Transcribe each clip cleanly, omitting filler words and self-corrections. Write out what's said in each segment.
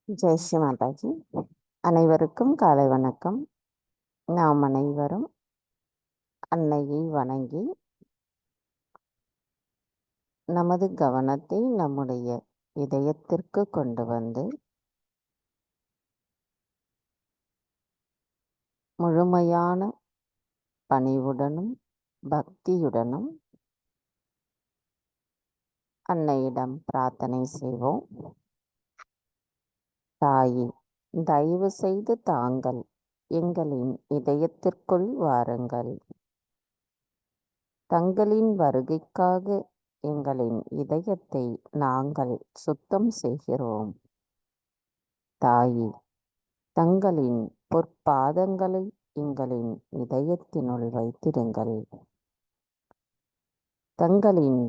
ஜெய் ஸ்ரீ மாதாஜி. அனைவருக்கும் காலை வணக்கம். நாம் அனைவரும் அன்னையை வணங்கி நமது கவனத்தை நம்முடைய இதயத்திற்கு கொண்டு வந்து முழுமையான பணிவுடனும் பக்தியுடனும் அன்னையிடம் பிரார்த்தனை செய்வோம். தாயே, தயவு செய்து தாங்கள் எங்களின் இதயத்திற்குள் வாருங்கள். தங்களின் வருகைக்காக எங்களின் இதயத்தை நாங்கள் சுத்தம் செய்கிறோம். தாயே, தங்களின் பொற்பாதங்களை எங்களின் இதயத்தினுள் வைத்திடுங்கள். தங்களின்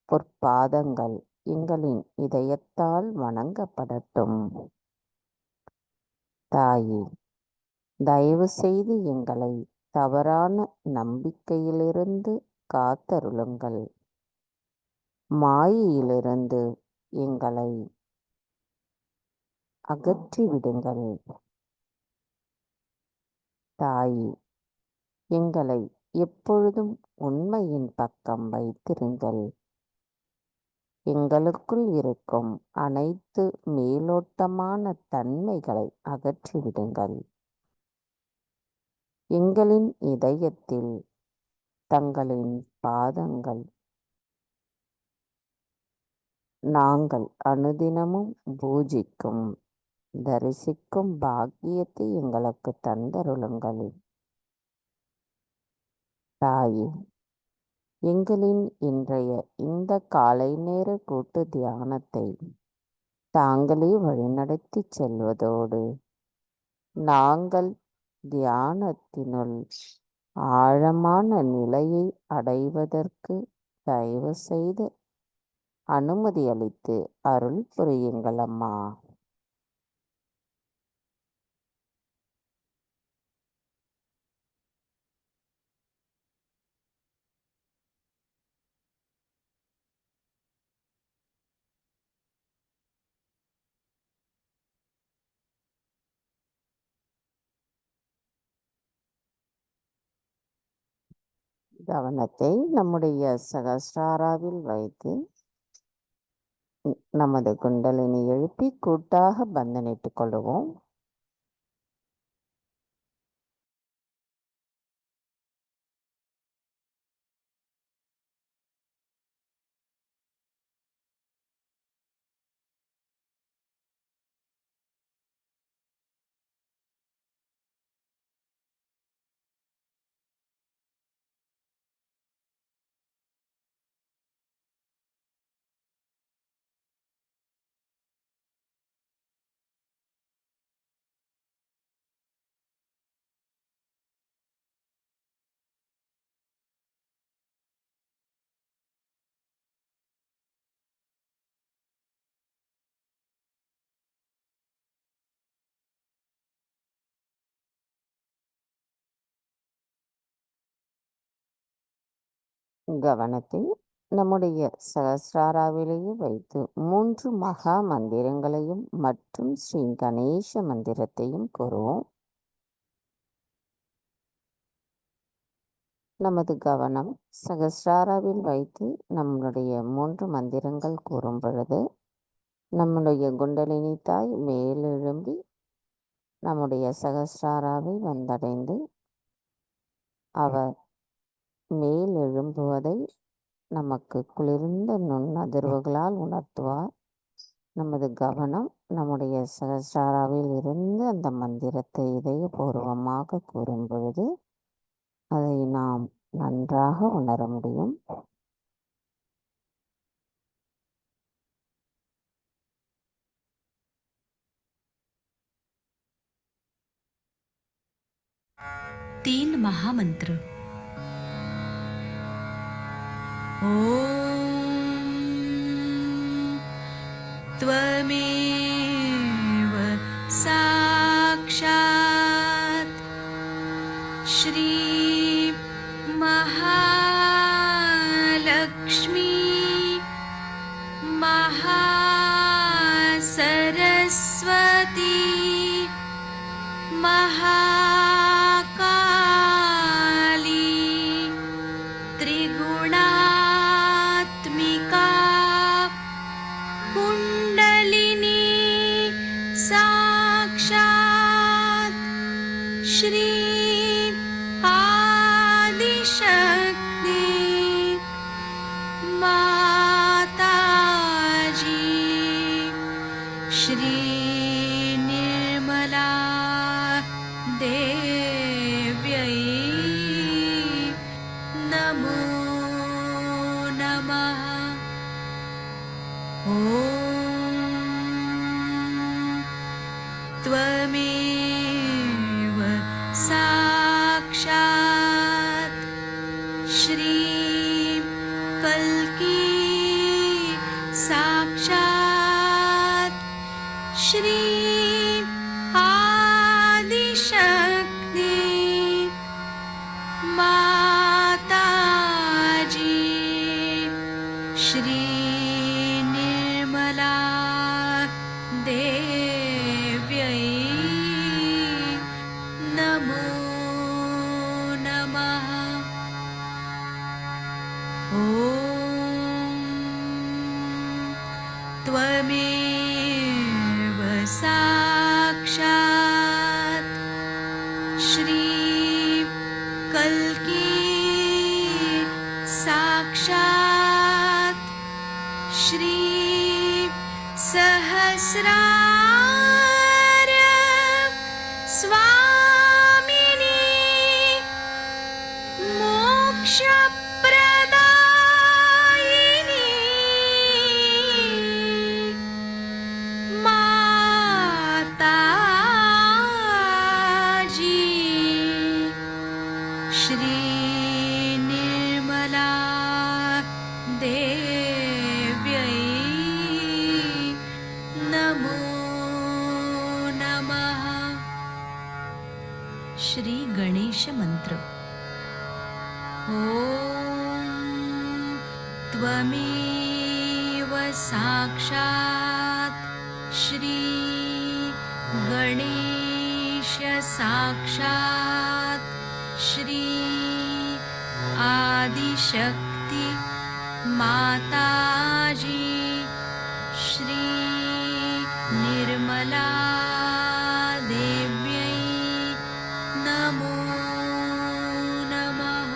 பொற்பாதங்கள் எங்களின் இதயத்தால் வணங்கப்படட்டும். தாயே, தயவு செய்து எங்களை தவறான நம்பிக்கையிலிருந்து காத்தருளுங்கள். மாயையிலிருந்து எங்களை அகற்றிவிடுங்கள். தாயே, எங்களை எப்பொழுதும் உண்மையின் பக்கம் வைத்திருங்கள். எங்களுக்குள் இருக்கும் அனைத்து மேலோட்டமான தன்மைகளை அகற்றிவிடுங்கள். எங்களின் இதயத்தில் தங்களின் பாதங்கள் நாங்கள் அனுதினமும் பூஜிக்கும் தரிசிக்கும் பாக்கியத்தை எங்களுக்கு தந்தருளுங்கள். தாயே, எங்களின் இன்றைய இந்த காலை நேர கூட்டு தியானத்தை தாங்களே வழிநடத்தி செல்வதோடு நாங்கள் தியானத்தினுள் ஆழமான நிலையை அடைவதற்கு தயவு செய்து அனுமதி அளித்து அருள் புரியுங்கள் அம்மா. கவனத்தை நம்முடைய சகஸ்ராராவில் வைத்து நமது குண்டலினி எழுப்பி கூட்டாக பந்தனிட்டுக் கொள்வோம். கவனத்தை நம்முடைய சகஸ்ராராவிலேயே வைத்து 3 மகா மந்திரங்களையும் மற்றும் ஸ்ரீ கணேச மந்திரத்தையும் கூறுவோம். நமது கவனம் சகஸ்ராராவில் வைத்து நம்முடைய 3 மந்திரங்கள் கூறும் பொழுது நம்முடைய குண்டலினி தாய் மேலெழும்பி நம்முடைய சகஸ்ராராவை வந்தடைந்து அவர் மேல் எழும்புவதை நமக்கு குளிர்ந்த நுண்ணதிர்வுகளால் உணர்த்துவார். நமது கவனம் நம்முடைய சகஸ்ராராவில் இருந்து அந்த மந்திரத்தை இதயபூர்வமாக கூறும் பொழுது அதை நாம் நன்றாக உணர முடியும். तीन महामंत्र। त्वमेव साक्षात् श्री महालक्ष्मी महासरस्वती त्वमेव साक्षात् श्री कल्की साक्षात् श्री सहस्रार स्वामिनी मोक्षप्रदायिनी माताजी श्री निर्मला देव्यै नमो नमः। श्री गणेश मंत्र। ॐ त्वमेव साक्षात् श्री गणेश साक्षात् श्री आदिशक्ति माताजी श्री निर्मला देव्यै नमो नमः।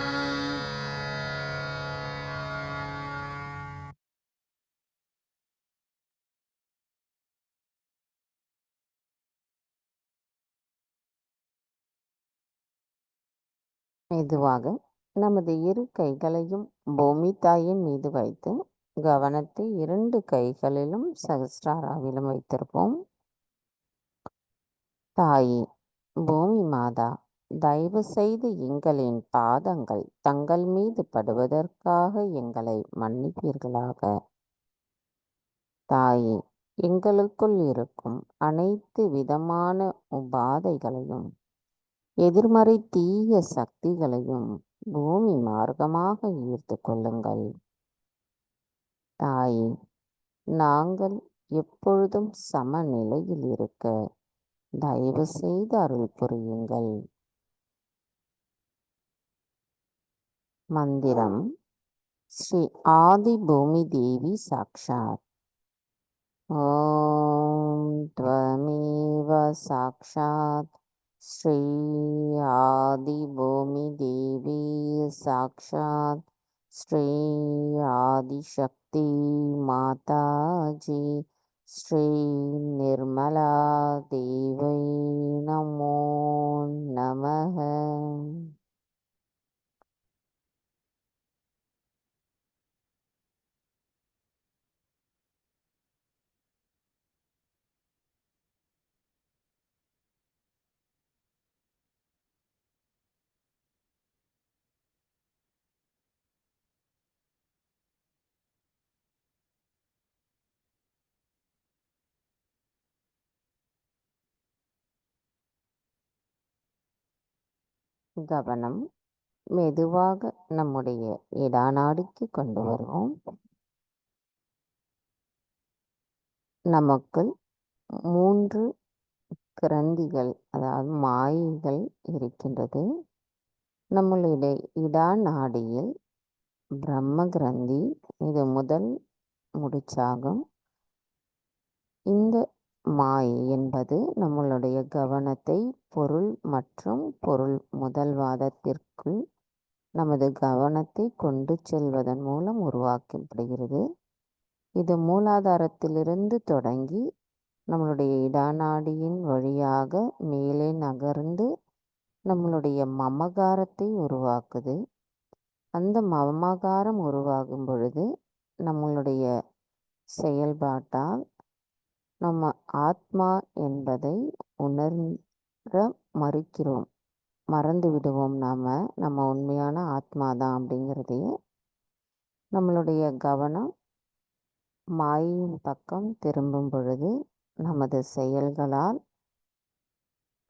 மெதுவாக நமது இரு கைகளையும் பூமி தாயின் மீது வைத்து கவனத்தை 2 கைகளிலும் சகஸ்ராராவிலும் வைத்திருப்போம். தாயே, பூமி மாதா, தயவு செய்து எங்களின் பாதங்கள் தங்கள் மீது படுவதற்காக எங்களை மன்னிப்பீர்களாக. தாயே, எங்களுக்குள் இருக்கும் அனைத்து விதமான உபாதைகளையும் எதிர்மறை தீய சக்திகளையும் பூமி மார்க்கமாக ஈர்த்து கொள்ளுங்கள். தாயே, நாங்கள் எப்பொழுதும் சமநிலையில் இருக்க தயவு செய்து அருள் புரியுங்கள். மந்திரம் ஸ்ரீ ஆதி பூமி தேவி சாக்ஷாத். ஓம் த்வமேவ சாக்ஷாத் ஸ்ரீ ஆதி பூமி தேவி சாக்ஷாத் ஸ்ரீ ஆதிசக்தி மாதாஜி ஸ்ரீ நிர்மலா தேவை நமோ நமः. கவனம் மெதுவாக நம்முடைய இடாநாடிக்கு கொண்டு வருவோம். நமக்குள் 3 கிரந்திகள், அதாவது மாயைகள் இருக்கின்றது. நம்மளுடைய இடாநாடியில் பிரம்ம கிரந்தி, இது முதல் முடிச்சாகும். இந்த மாயை என்பது நம்மளுடைய கவனத்தை பொருள் மற்றும் பொருள் முதல்வாதத்திற்குள் நமது கவனத்தை கொண்டு செல்வதன் மூலம் உருவாக்கப்படுகிறது. இது மூலாதாரத்திலிருந்து தொடங்கி நம்மளுடைய இடாநாடியின் வழியாக மேலே நகர்ந்து நம்மளுடைய மமகாரத்தை உருவாக்குது. அந்த மமகாரம் உருவாகும் பொழுது நம்மளுடைய செயல்பாட்டால் நம்ம ஆத்மா என்பதை உணர மறந்து விடுவோம். நம்ம உண்மையான ஆத்மா தான் அப்படிங்கிறதையே. நம்மளுடைய கவனம் மாயின் பக்கம் திரும்பும் பொழுது நமது செயல்களால்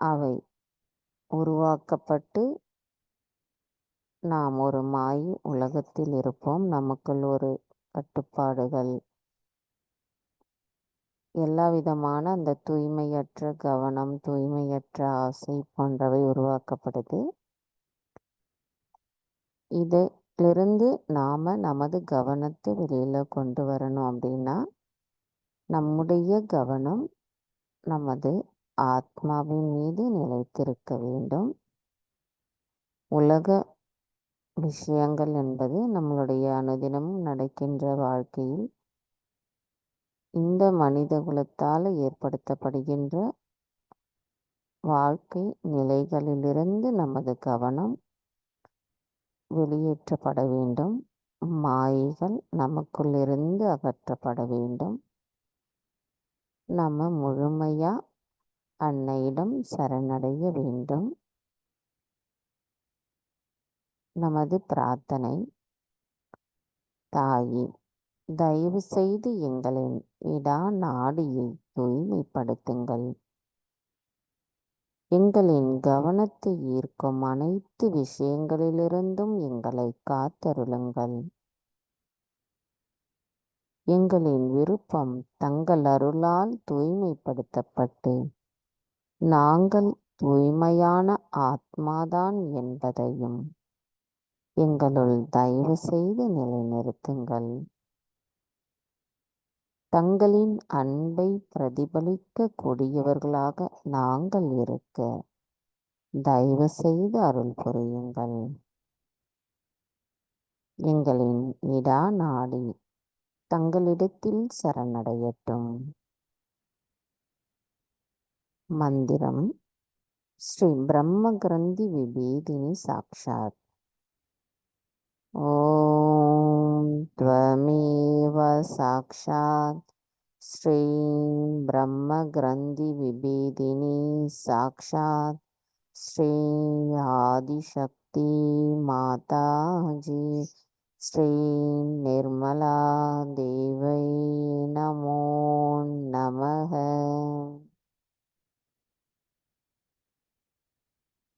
அவை உருவாக்கப்பட்டு நாம் ஒரு மாயை உலகத்தில் இருப்போம். நமக்குள் ஒரு கட்டுப்பாடுகள், எல்லா விதமான அந்த தூய்மையற்ற கவனம், தூய்மையற்ற ஆசை போன்றவை உருவாக்கப்படுது. இதிலிருந்து நாம் நமது கவனத்தை வெளியில் கொண்டு வரணும் அப்படின்னா நம்முடைய கவனம் நமது ஆத்மாவின் மீது நிலைத்திருக்க வேண்டும். உலக விஷயங்கள் என்பது நம்மளுடைய அனுதினமும் நடக்கின்ற வாழ்க்கையில் இந்த மனித குலத்தால் ஏற்படுத்தப்படுகின்ற வாழ்க்கை நிலைகளிலிருந்து நமது கவனம் வெளியேற்றப்பட வேண்டும். மாயைகள் நமக்குள்ளிருந்து அகற்றப்பட வேண்டும். நம்ம முழுமையா அன்னையிடம் சரணடைய வேண்டும். நமது பிரார்த்தனை: தாயே, தயவு செய்து எங்களின் இடா நாடியை தூய்மைப்படுத்துங்கள். எங்களின் கவனத்தை ஈர்க்கும் அனைத்து விஷயங்களிலிருந்தும் எங்களை காத்தருளுங்கள். எங்களின் விருப்பம் தங்கள் அருளால் தூய்மைப்படுத்தப்பட்டு நாங்கள் தூய்மையான ஆத்மாதான் என்பதையும் எங்களுள் தயவு செய்து நிலைநிறுத்துங்கள். தங்களின் அன்பை பிரதிபலிக்க கூடியவர்களாக நாங்கள் இருக்க தயவு செய்து அருள் புரியுங்கள். எங்களின் இடா நாடி தங்களிடத்தில் சரணடையட்டும். மந்திரம்: ஸ்ரீ பிரம்ம கிரந்தி விபேதினி சாக்ஷாத். ஓம் த்வமேவ சாக்ஷாத் ஸ்ரீ பிரம்ம கிரந்தி விபேதினி சாக்ஷாத் ஸ்ரீ ஆதிசக்தி மாதாஜி ஸ்ரீ நிர்மலா தேவை நமோ நமக.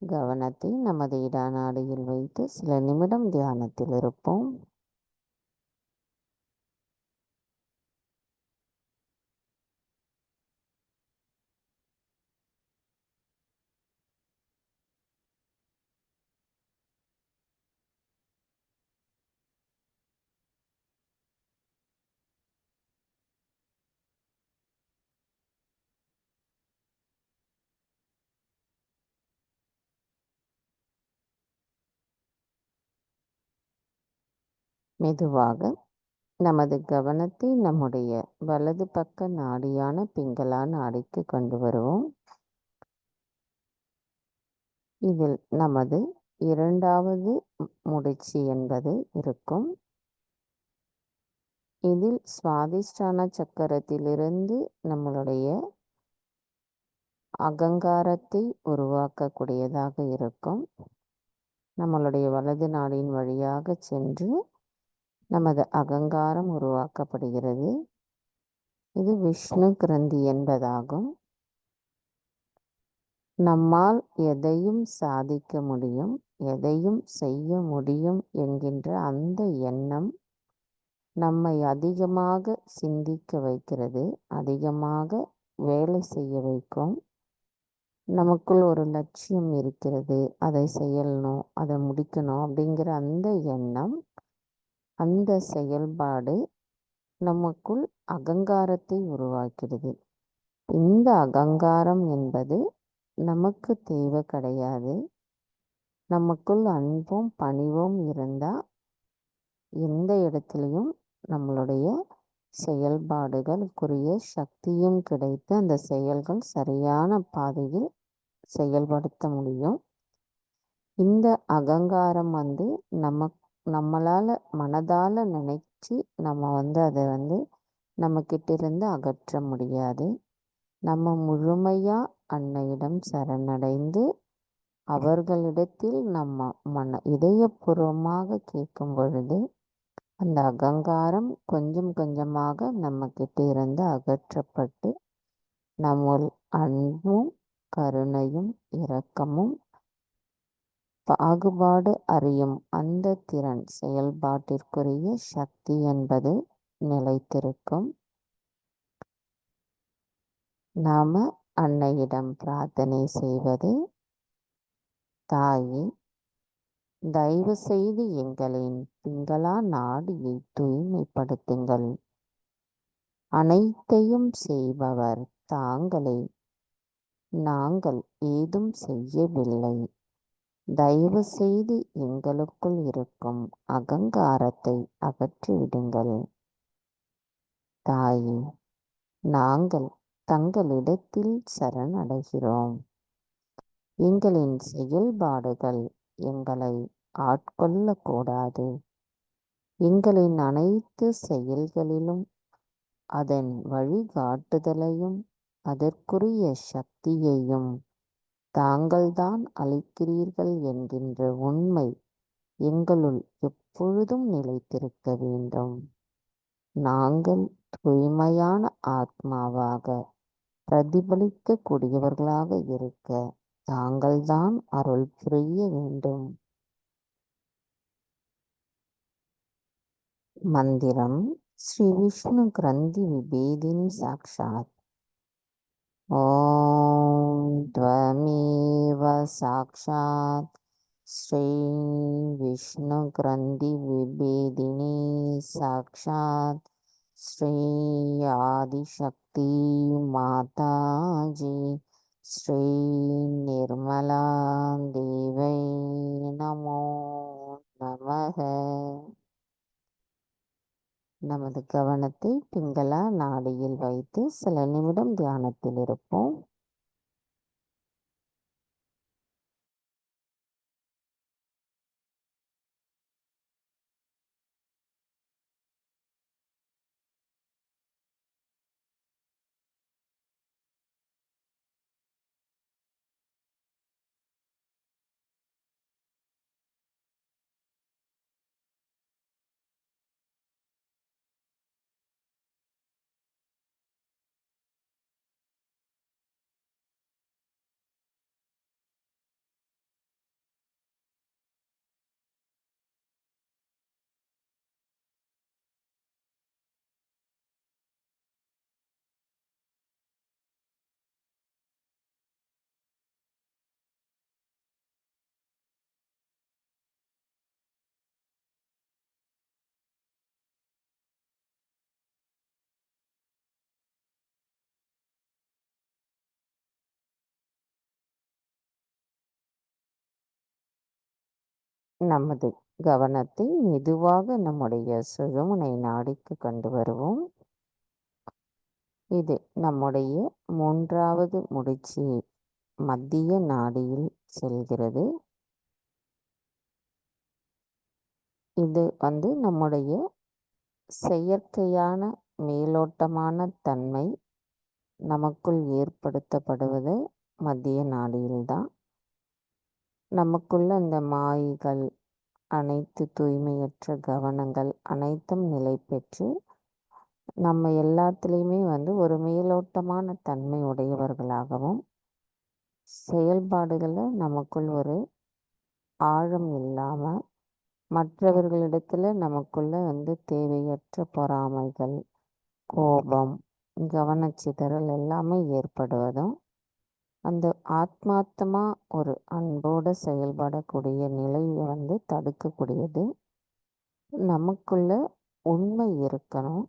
கவனத்தை நமது இடநாடியில் வைத்து சில நிமிடம் தியானத்தில் இருப்போம். மெதுவாக நமது கவனத்தை நம்முடைய வலது பக்க நாடியான பிங்களா நாடிக்கு கொண்டு வருவோம். இதில் நமது இரண்டாவது முடிச்சு என்பது இருக்கும். இதில் சுவாதிஷ்டான சக்கரத்திலிருந்து நம்மளுடைய அகங்காரத்தை உருவாக்கக்கூடியதாக இருக்கும். நம்மளுடைய வலது நாடியின் வழியாக சென்று நமது அகங்காரம் உருவாக்கப்படுகிறது. இது விஷ்ணு கிரந்தி என்பதாகும். நம்மால் எதையும் சாதிக்க முடியும், எதையும் செய்ய முடியும் என்கின்ற அந்த எண்ணம் நம்மை அதிகமாக சிந்திக்க வைக்கிறது, அதிகமாக வேலை செய்ய வைக்கும். நமக்குள் ஒரு லட்சியம் இருக்கிறது, அதை செய்யணும், அதை முடிக்கணும் அப்படிங்கிற அந்த எண்ணம், அந்த செயல்பாடு நமக்குள் அகங்காரத்தை உருவாக்கிறது. இந்த அகங்காரம் என்பது நமக்கு தேவை கிடையாது. நமக்குள் அன்பும் பணிவும் இருந்தால் எந்த இடத்துலையும் நம்மளுடைய செயல்பாடுகளுக்குரிய சக்தியும் கிடைத்து அந்த செயல்கள் சரியான பாதையில் செயல்படுத்த முடியும். இந்த அகங்காரம் நம்மளால் மனதால் நினைச்சு நம்ம அதை நம்மக்கிட்ட இருந்து அகற்ற முடியாது. நம்ம முழுமையாக அன்னையிடம் சரணடைந்து அவர்களிடத்தில் நம்ம இதயபூர்வமாக கேட்கும் பொழுது அந்த அகங்காரம் கொஞ்சம் கொஞ்சமாக நம்மக்கிட்ட இருந்து அகற்றப்பட்டு நம்முள் அன்பும் கருணையும் இரக்கமும் பாகுபாடு அறியும் அந்த திறன் செயல்பாட்டிற்குரிய சக்தி என்பது நிலைத்திருக்கும். நாம் அன்னையிடம் பிரார்த்தனை செய்வது: தாயே, தயவு செய்து எங்களின் பிங்களா நாடியை தூய்மைப்படுத்துங்கள். அனைத்தையும் செய்பவர் தாங்களே. நாங்கள் ஏதும் செய்யவில்லை. தயவு செய்து எங்களுக்குள் இருக்கும் அகங்காரத்தை அகற்றிவிடுங்கள். தாயே, நாங்கள் தங்களிடத்தில் சரணடைகிறோம். எங்களின் செயல்பாடுகள் எங்களை ஆட்கொள்ளக்கூடாது. எங்களின் அனைத்து செயல்களிலும் அதன் வழிகாட்டுதலையும் அதற்குரிய சக்தியையும் தாங்கள்தான் அளிக்கிறீர்கள் என்கின்ற உண்மை எங்களுள் எப்பொழுதும் நிலைத்திருக்க வேண்டும். நாங்கள் தூய்மையான ஆத்மாவாக பிரதிபலிக்கக்கூடியவர்களாக இருக்க தாங்கள்தான் அருள் புரிய வேண்டும். மந்திரம் ஸ்ரீ விஷ்ணு கிரந்தி விபேதினி சாக்ஷாத். ஓம் த்வமேவ சாக்ஷாத் ஸ்ரீ விஷ்ணு கிரந்தி விபேதினி சாக்ஷாத் ஸ்ரீ ஆதிசக்தி மாதாஜி ஸ்ரீ நிர்மலா தேவை நமோ நமக. நமது கவனத்தை பிங்களா நாடியில் வைத்து சில நிமிடம் தியானத்தில் இருப்போம். நமது கவனத்தை மெதுவாக நம்முடைய சுழுமுனை நாடிக்கு கொண்டு வருவோம். இது நம்முடைய 3வது முடிச்சு மத்திய நாடியில் செல்கிறது. இது நம்முடைய செயற்கையான மேலோட்டமான தன்மை நமக்குள் ஏற்படுத்தப்படுவது மத்திய நாடியில்தான். நமக்குள்ள அந்த மாயைகள், அனைத்து தூய்மையற்ற கவனங்கள் அனைத்தும் நிலை பெற்று நம்ம எல்லாத்துலேயுமே ஒரு மேலோட்டமான தன்மை உடையவர்களாகவும், செயல்பாடுகளில் நமக்குள் ஒரு ஆழம் இல்லாமல், மற்றவர்களிடத்தில் நமக்குள்ள தேவையற்ற பொறாமைகள், கோபம், கவனச்சிதறல் எல்லாமே ஏற்படுவதும், அந்த ஆத்மார்த்தமா ஒரு அன்போடு செயல்படக்கூடிய நிலையை தடுக்கக்கூடியது. நமக்குள்ள உண்மை இருக்கணும்.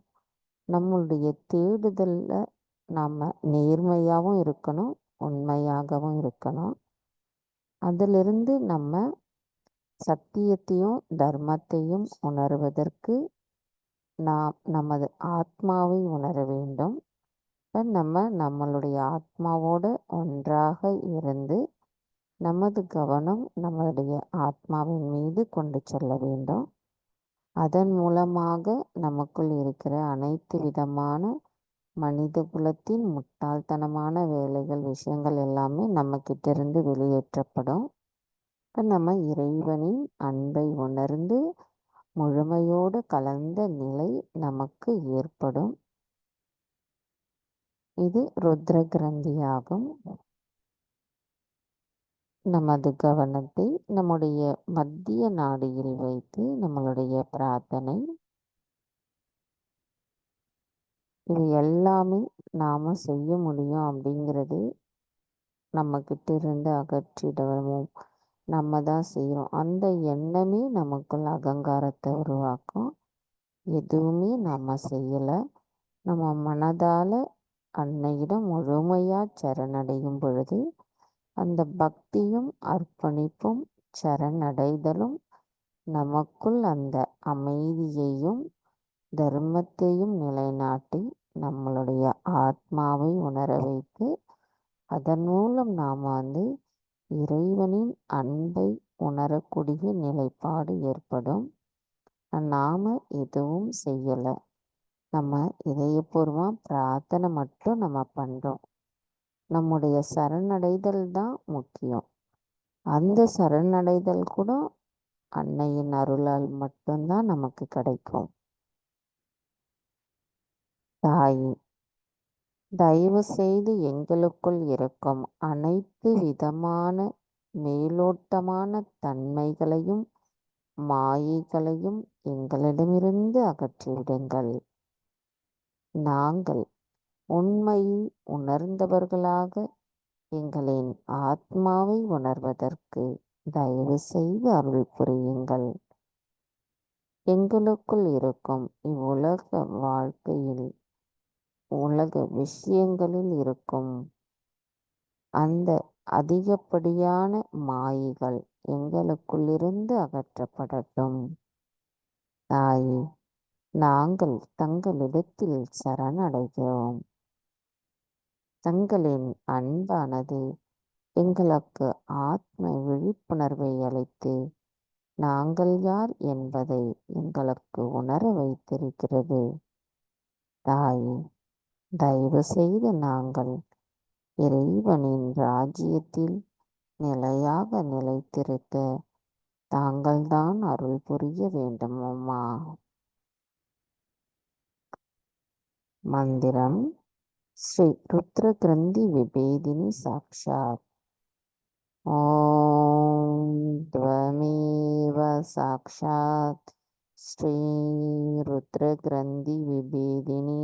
நம்மளுடைய தேடுதலில் நாம் நேர்மையாகவும் இருக்கணும், உண்மையாகவும் இருக்கணும். அதிலிருந்து நம்ம சத்தியத்தையும் தர்மத்தையும் உணர்வதற்கு நாம் நமது ஆத்மாவை உணர வேண்டும். நம்மளுடைய ஆத்மாவோடு ஒன்றாக இருந்து நமது கவனம் நம்மளுடைய ஆத்மாவின் மீது கொண்டு செல்ல வேண்டும். அதன் மூலமாக நமக்குள் இருக்கிற அனைத்து விதமான மனித குலத்தின் முட்டாள்தனமான வேலைகள், விஷயங்கள் எல்லாமே நம்மக்கிட்ட இருந்து வெளியேற்றப்படும். இப்போ நம்ம இறைவனின் அன்பை உணர்ந்து முழுமையோடு கலந்த நிலை நமக்கு ஏற்படும். இது ருத்ர கிரந்தியாகும். நமது கவனத்தை நம்முடைய மத்திய நாடியில் வைத்து நம்மளுடைய பிரார்த்தனை, இது எல்லாமே நாம் செய்ய முடியும் அப்படிங்கிறது நம்மக்கிட்ட இருந்து அகற்றிடவும் நம்ம தான் செய்கிறோம். அந்த எண்ணமே நமக்குள்ள அகங்காரத்தை உருவாக்கும். எதுவுமே நம்ம செய்யலை, நம்ம மனதால் அன்னையிடம் முழுமையாக சரணடையும் பொழுது அந்த பக்தியும் அர்ப்பணிப்பும் சரணடைதலும் நமக்குள் அந்த அமைதியையும் தர்மத்தையும் நிலைநாட்டி நம்மளுடைய ஆத்மாவை உணர வைத்து அதன் மூலம் நாம் இறைவனின் அன்பை உணரக்கூடிய நிலைப்பாடு ஏற்படும். நாம் எதுவும் செய்யலை, நம்ம இதயபூர்வமாக பிரார்த்தனை மட்டும் நம்ம பண்ணுறோம். நம்முடைய சரணடைதல் தான் முக்கியம். அந்த சரணடைதல் கூட அன்னையின் அருளால் மட்டும்தான் நமக்கு கிடைக்கும். தாயே, தயவு செய்து எங்களுக்குள் இருக்கும் அனைத்து விதமான மேலோட்டமான தன்மைகளையும் மாயைகளையும் எங்களிடமிருந்து அகற்றிவிடுங்கள். நாங்கள் உண்மையை உணர்ந்தவர்களாக எங்களின் ஆத்மாவை உணர்வதற்கு தயவு செய்து அருள் புரியுங்கள். எங்களுக்குள் இருக்கும் இவ்வுலக வாழ்க்கையில் உலக விஷயங்களில் இருக்கும் அந்த அதிகப்படியான மாயைகள் எங்களுக்குள்ளிருந்து அகற்றப்படட்டும். தாயே, நாங்கள் தங்களிடத்தில் சரணடைகிறோம். தங்களின் அன்பானது எங்களுக்கு ஆத்ம விழிப்புணர்வை அளித்து நாங்கள் யார் என்பதை எங்களுக்கு உணர வைத்திருக்கிறது. தாயே, தயவு செய்து நாங்கள் இறைவனின் ராஜ்யத்தில் நிலையாக நிலைத்திருக்க தாங்கள்தான் அருள் புரிய வேண்டும் அம்மா. மந்திரம் ஸ்ரீ ருத்ர கிரந்தி விபேதினி சாக்ஷாத். ஓம் த்வமேவ சாக்ஷாத் ஸ்ரீ ருத்ர கிரந்தி விபேதினி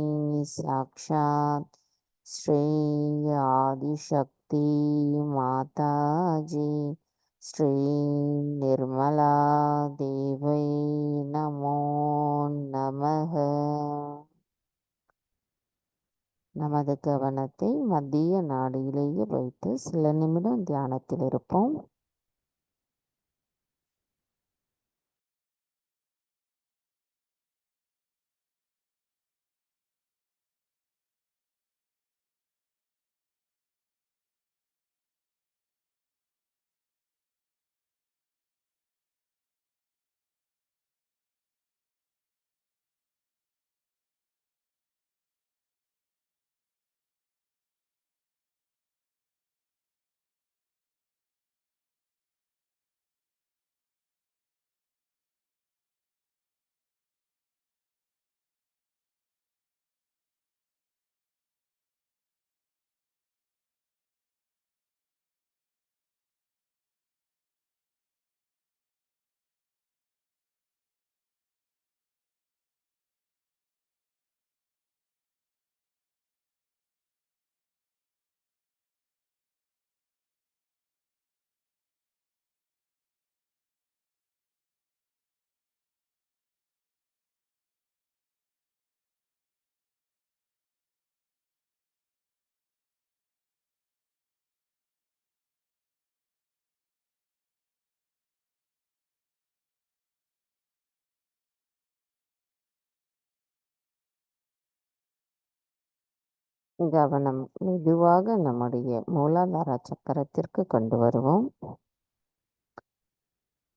சாக்ஷாத் ஸ்ரீ ஆதிசக்தி மாதாஜி ஸ்ரீ நிர்மலா தேவை நமோ நமக. நமது கவனத்தை மத்திய நாடியிலேயே வைத்து சில நிமிடம் தியானத்தில் இருப்போம். கவனம் மெதுவாக நம்முடைய மூலாதார சக்கரத்திற்கு கொண்டு வருவோம்.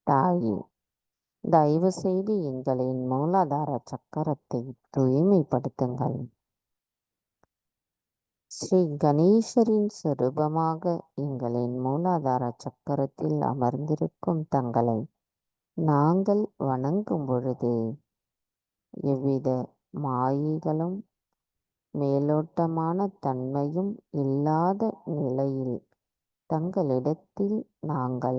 தாயே, தயவு செய்து எங்களின் மூலாதார சக்கரத்தை தூய்மைப்படுத்துங்கள். ஸ்ரீ கணேசரின் சொரூபமாக எங்களின் மூலாதார சக்கரத்தில் அமர்ந்திருக்கும் தங்களை நாங்கள் வணங்கும் பொழுது எவ்வித மாயைகளும் மேலோட்டமான தன்மையும் இல்லாத நிலையில் தங்களிடத்தில் நாங்கள்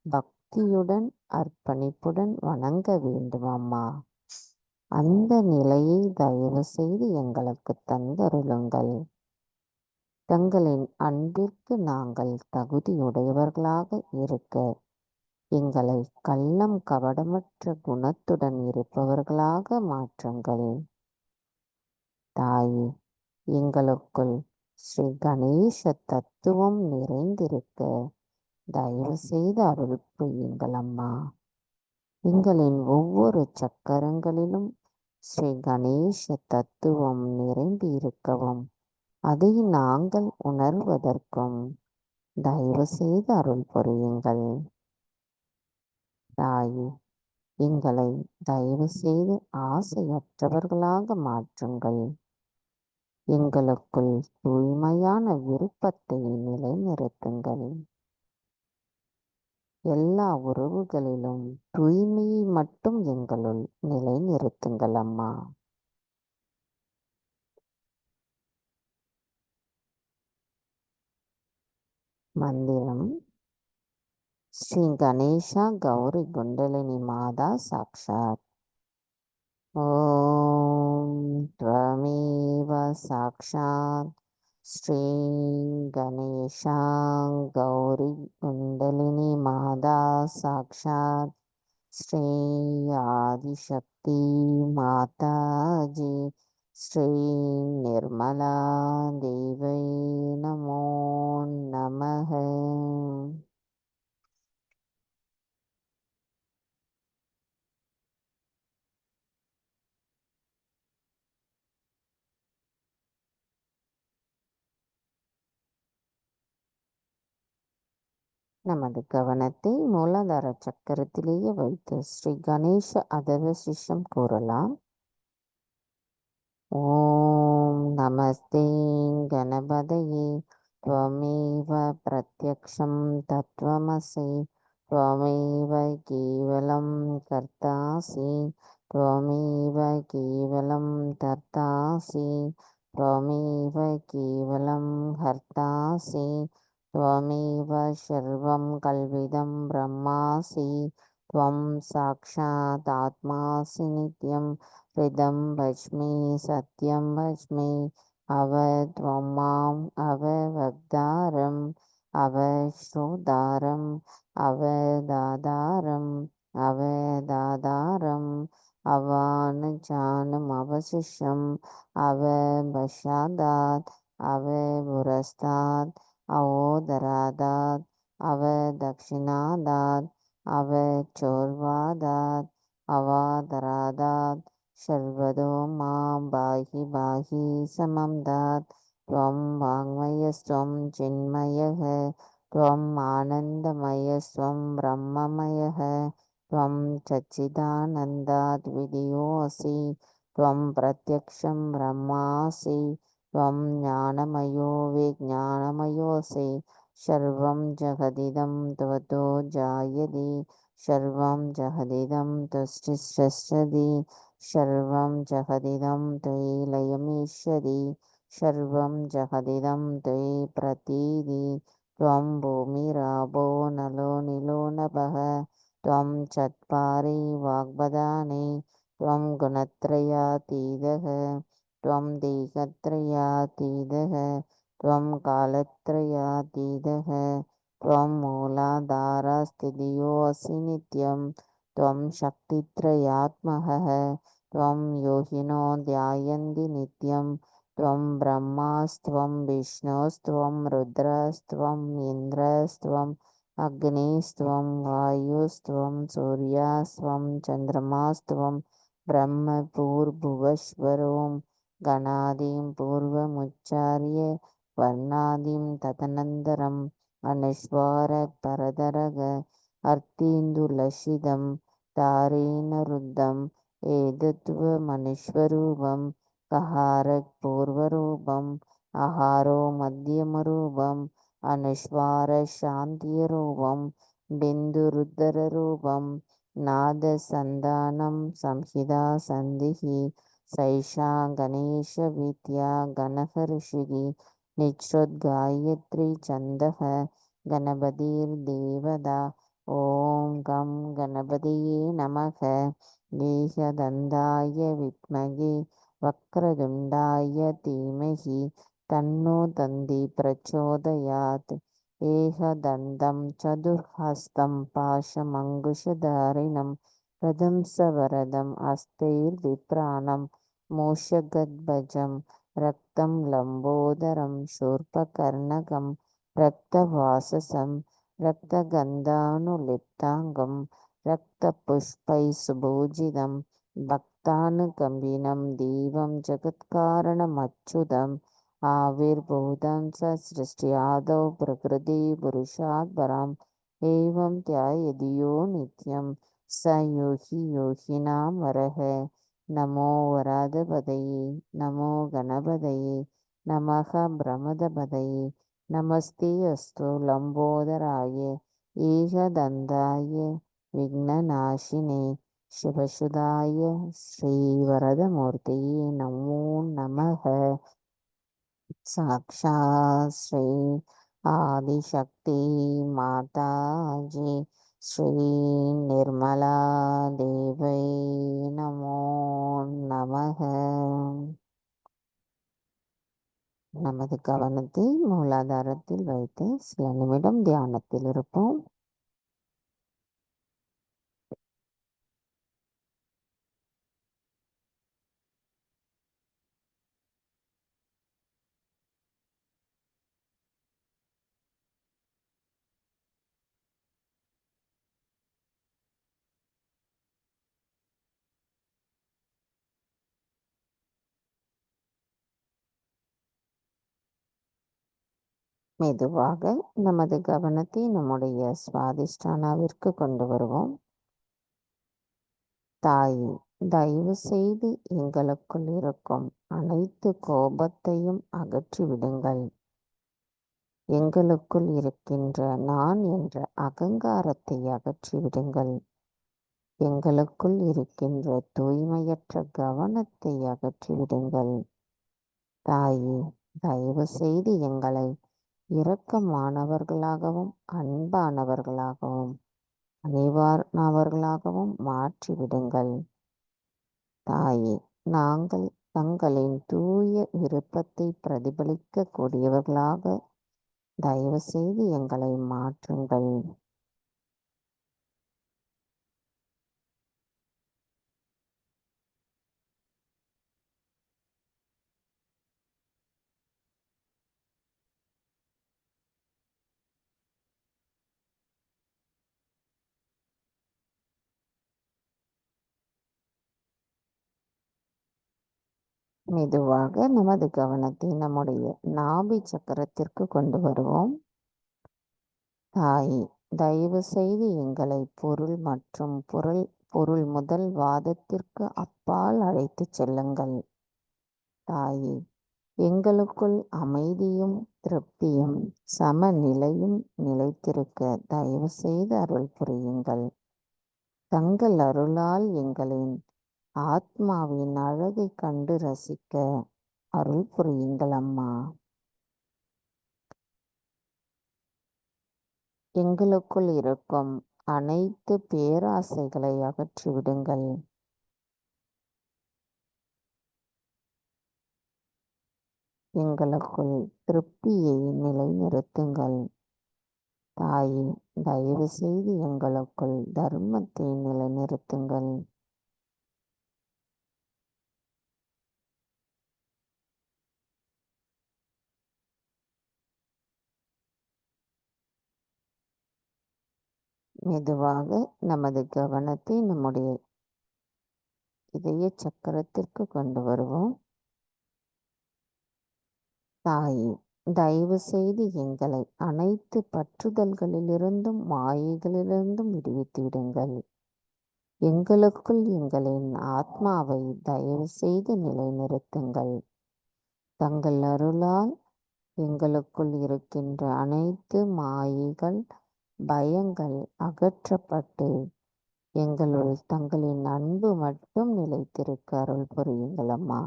பக்தியுடன் அர்ப்பணிப்புடன் வணங்க வேண்டும் அம்மா. அந்த நிலையை தயவு செய்து எங்களுக்கு தந்தருளுங்கள். தங்களின் அன்பிற்கு நாங்கள் தகுதியுடையவர்களாக இருக்க எங்களை கள்ளம் கபடமற்ற குணத்துடன் இருப்பவர்களாக மாற்றுங்கள். தாயே, எங்களுக்குள் ஸ்ரீ கணேச தத்துவம் நிறைந்திருக்க தயவு செய்து அருள் புரியுங்கள் அம்மா. எங்களின் ஒவ்வொரு சக்கரங்களிலும் ஸ்ரீ கணேச தத்துவம் நிரம்பி இருக்கவும் அதை நாங்கள் உணர்வதற்கும் தயவு செய்து அருள் புரியுங்கள். தாயே, எங்களை தயவு செய்து ஆசையற்றவர்களாக மாற்றுங்கள். எங்களுக்குள் தூய்மையான விருப்பத்தை நிலைநிறுத்துங்கள். எல்லா உறவுகளிலும் தூய்மையை மட்டும் எங்களுள் நிலைநிறுத்துங்கள் அம்மா. மந்திரம். ஸ்ரீ கணேசா கௌரி குண்டலினி மாதா சாக்ஷாத். ஓம் த்வமேவ சாக்ஷாத் ஸ்ரீ கணேசா கௌரி குண்டலினி மாதா சாக்ஷாத் ஸ்ரீ ஆதிசக்தி மாதாஜி ஸ்ரீ நிர்மலா தேவை நமோ நமः. நமது கவனத்தை மூலாதார சக்கரத்திலேயே வைத்து ஸ்ரீ கணேச அதர்வசிஷம் கூறலாம். ஓம் நமஸ்தே கணபதயே त्वमेव प्रत्यक्षं तत्त्वमसि त्वमेव केवलं कर्तासि त्वमेव केवलं कर्तासि त्वमेव केवलं हर्तासि त्वमेव सर्वं कल्विदं ब्रह्मासि त्वं साक्षात् आत्मासि नित्यं हृदं भज्मि सत्यं भज्मि त्वं माम् अववक्तारम् अवश्रोतारम् अवदातारम् अवदातारम् अवानजानमवशिष्यम् अवपश्चादात् अवपुरस्तात् अवोदरादात् अवदक्षिणादात् अवचोर्वादात् अवादरादात् सर्वतो मां पाहि पाहि समं दात्. त्वं वाङ्मयस्त्वं चिन्मयः त्वम् आनन्दमयस्त्वं ब्रह्ममयः त्वं सच्चिदानन्दाद्वितीयोऽसि त्वं प्रत्यक्षं ब्रह्मासि त्वं ज्ञानमयो विज्ञानमयोऽसि सर्वं जगदिदं त्वतो जायते सर्वं जगदिदं तुष्टिष्ठति सर्वं जगदिदं त्वयि लयमिष्यति सर्वं जगदिदं त्वयि प्रतीति त्वं भूमिरापो नलो नीलो नभः त्वं चत्वारि वाग्भदानि त्वं गुणत्रयातीतः त्वं देहत्रयातीतः त्वं कालत्रयातीतः त्वं मूलाधारस्थितियोऽसि नित्यं त्वं शक्तित्रयात्मकः त्वं योगिनो ध्यायन्ति नित्यं त्वं ब्रह्मास्त्वं विष्णुस्त्वं रुद्रस्त्वम् इन्द्रस्त्वम् अग्निस्त्वं वायुस्त्वं सूर्यस्त्वं चन्द्रमास्त्वं ब्रह्मभूर्भुवस्वरों गणादिं पूर्वमुच्चार्य वर्णादिं तदनन्तरम् अनुस्वारपरदरग अर्तीन्दुलसितं तारेण रुद्धम् एतत्त्वमनुस्वरूपं कहारपूर्वरूपम् आहारो मध्यमरूपम् अनुस्वारशान्तिरूपं बिन्दुरुद्धररूपं नादसन्धानं संहिता सन्धिः सैषा गणेशविद्या गणकऋषिः निश्रुतगायत्री छन्दः गणपतिर्देवता ॐ गं गणपतये नमः। एकदन्ताय विद्महे वक्रतुण्डाय धीमहि तन्नो दन्ति प्रचोदयात्। एकदन्तं चतुर्हस्तं पाशमङ्कुशधारिणं रथं सवरदं हस्तैर्बिभ्राणं மூஷகத்வஜம் ரக்தம் லம்போதரம் சூர்பகர்ணகம் ரக்தவாசசம் ரக்தகந்தானுலிப்தாங்கம் ரக்தபுஷ்பை சுபூஜிதம் பக்தானுகம்பினம் தீபம் ஜகத்காரணமச்சுதம் ஆவிர்பூதம் ச சிருஷ்டியாதௌ பிரகிருதி புருஷாத் பரம் एवं ध्यायति यो नित्यं स योगी योगिनां वरः नमो वराधपतये नमो गणपतये नमः प्रमदपतये नमस्ते अस्तु लम्बोदराय एकदन्ताय विघ्ननाशिने शुभसुधाय श्रीवरदमूर्तये नमो नमः साक्षात् श्री आदिशक्ति माताजी श्री निर्मला देवी नमो नमः. நமது கவனத்தை மூலாதாரத்தில் வைத்து சில நிமிடம் தியானத்தில் இருப்போம். மெதுவாக நமது கவனத்தை நம்முடைய சுவாதிஷ்டானாவிற்கு கொண்டு வருவோம். தாயே, தயவு செய்து எங்களுக்குள் இருக்கும் அனைத்து கோபத்தையும் அகற்றிவிடுங்கள். எங்களுக்குள் இருக்கின்ற நான் என்ற அகங்காரத்தை அகற்றிவிடுங்கள். எங்களுக்குள் இருக்கின்ற தூய்மையற்ற கவனத்தை அகற்றிவிடுங்கள். தாயே, தயவு செய்து எங்களை இரக்கமானவர்களாகவும் அன்பானவர்களாகவும் அனைவானவர்களாகவும் மாற்றிவிடுங்கள். தாயே, நாங்கள் தங்களின் தூய விருப்பத்தை பிரதிபலிக்க கூடியவர்களாக தயவு செய்து எங்களை மாற்றுங்கள். மெதுவாக நமது கவனத்தை நம்முடைய நாபி சக்கரத்திற்கு கொண்டு வருவோம். தாயே, தயவு செய்து எங்களை பொருள் மற்றும் பொருள் முதல் வாதத்திற்கு அப்பால் அழைத்துச் செல்லுங்கள். தாயே, எங்களுக்குள் அமைதியும் திருப்தியும் சமநிலையும் நிலைத்திருக்க தயவு செய்து அருள் புரியுங்கள். தங்கள் அருளால் எங்களின் ஆத்மாவின் அழகை கண்டு ரசிக்க அருள் புரியுங்கள் அம்மா. எங்களுக்குள் இருக்கும் அனைத்து பேராசைகளை அகற்றிவிடுங்கள். எங்களுக்குள் திருப்தியை நிலைநிறுத்துங்கள். தாயே, தயவு செய்து எங்களுக்குள் தர்மத்தை நிலைநிறுத்துங்கள். மெதுவாக நமது கவனத்தை நம்முடைய இதய சக்கரத்திற்கு கொண்டு வருவோம். தாயே, தயவு செய்து எங்களை அனைத்து பற்றுதல்களிலிருந்தும் மாயைகளிலிருந்தும் விடுவித்து விடுங்கள். எங்களுக்குள் எங்களின் ஆத்மாவை தயவு செய்து நிலைநிறுத்துங்கள். தங்கள் அருளால் எங்களுக்குள் இருக்கின்ற அனைத்து மாயைகள் பயங்கள் அகற்றப்பட்டு எங்களுள் தங்களின் அன்பு மட்டும் நிலைத்திருக்க அருள் புரியுங்கள் அம்மா.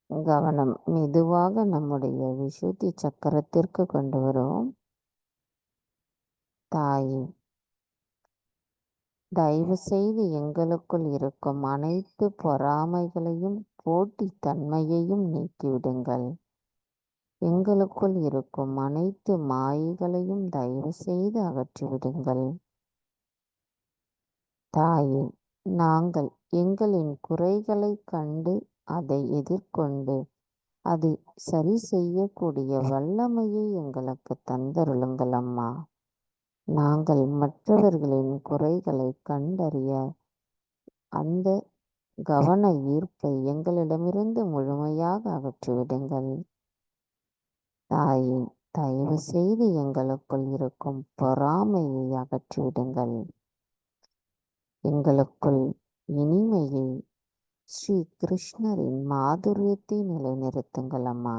கவனம் மெதுவாக நம்முடைய விசுத்தி சக்கரத்திற்கு கொண்டு வருவோம். தாயே, தயவு செய்து எங்களுக்குள் இருக்கும் அனைத்து பொறாமைகளையும் போட்டித்தன்மையையும் நீக்கிவிடுங்கள். எங்களுக்குள் இருக்கும் அனைத்து மாயைகளையும் தயவு செய்து அகற்றிவிடுங்கள். தாயே, நாங்கள் எங்களின் குறைகளைக் கண்டு அதை எதிர்கொண்டு அதை சரி செய்யக்கூடிய வல்லமையை எங்களுக்கு தந்தருளுங்கள் அம்மா. நாங்கள் மற்றவர்களின் குறைகளை கண்டறிய அந்த கவன ஈர்ப்பை எங்களிடமிருந்து முழுமையாக அகற்றிவிடுங்கள். தாயே, தயவு செய்து எங்களுக்குள் இருக்கும் பொறாமையை அகற்றிவிடுங்கள். எங்களுக்குள் இனிமையை, ஸ்ரீ கிருஷ்ணரின் மாதுரியத்தை நிலைநிறுத்துங்கள் அம்மா.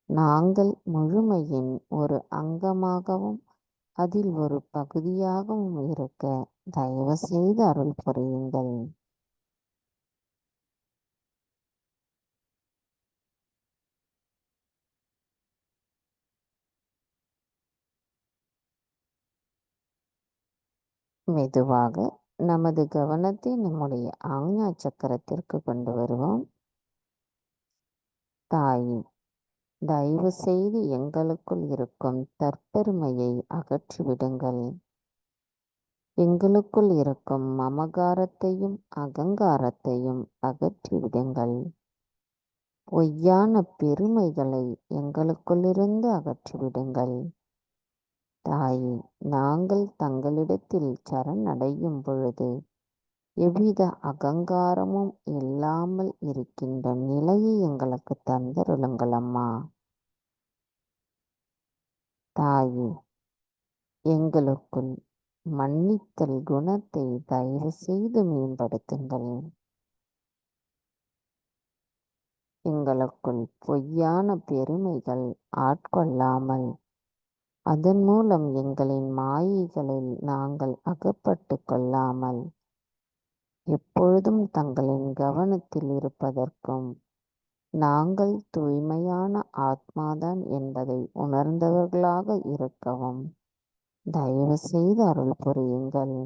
நாங்கள் முழுமையின் ஒரு அங்கமாகவும் அதில் ஒரு பகுதியாகவும் இருக்க தயவு செய்து அருள் புரியுங்கள். மெதுவாக நமது கவனத்தை நம்முடைய ஆக்ஞா சக்கரத்திற்கு கொண்டு வருவோம். தாயே, தயவு செய்து எங்களுக்குள் இருக்கும் தற்பெருமையை அகற்றிவிடுங்கள். எங்களுக்குள் இருக்கும் மமகாரத்தையும் அகங்காரத்தையும் அகற்றிவிடுங்கள். பொய்யான பெருமைகளை எங்களுக்குள்ளிருந்து அகற்றிவிடுங்கள். தாயே, நாங்கள் தங்களிடத்தில் சரணடையும் பொழுது எவ்வித அகங்காரமும் இல்லாமல் இருக்கின்ற நிலையை எங்களுக்கு தந்தருளுங்கள் அம்மா. தாயே, எங்களுக்குள் மன்னித்தல் குணத்தை தயவு செய்து மேம்படுத்துங்கள். எங்களுக்குள் பொய்யான பெருமைகள் ஆட்கொள்ளாமல் அதன் மூலம் எங்களின் மாயைகளில் நாங்கள் அகப்பட்டு கொள்ளாமல் எப்பொழுதும் தங்களின் கவனத்தில் இருப்பதற்கும் நாங்கள் தூய்மையான ஆத்மாதான் என்பதை உணர்ந்தவர்களாக இருக்கவும் தயவு செய்து அருள் புரியுங்கள்.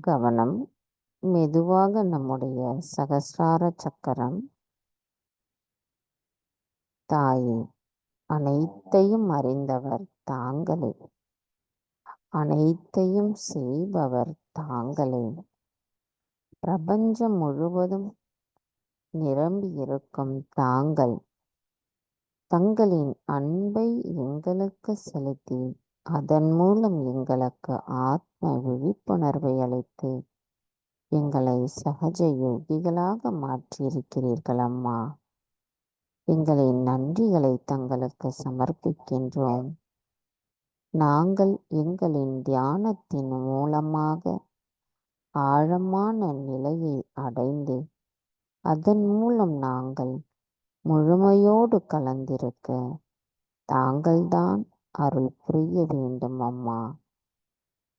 கவனம் மெதுவாக நம்முடைய சகஸ்ரார சக்கரம். தாயே, அனைத்தையும் அறிந்தவர் தாங்களே, அனைத்தையும் செய்பவர் தாங்களே, பிரபஞ்சம் முழுவதும் நிரம்பி இருக்கும் தாங்கள் தங்களின் அன்பை எங்களுக்கு செலுத்தி அதன் மூலம் எங்களுக்கு ஆத்ம விழிப்புணர்வை அளித்து எங்களை சகஜ யோகிகளாக மாற்றியிருக்கிறீர்கள் அம்மா. எங்களின் நன்றிகளை தங்களுக்கு சமர்ப்பிக்கின்றோம். நாங்கள் எங்களின் தியானத்தின் மூலமாக ஆழமான நிலையை அடைந்து அதன் மூலம் நாங்கள் முழுமையோடு கலந்திருக்க தாங்கள்தான் அருள் புரிய வேண்டும் அம்மா.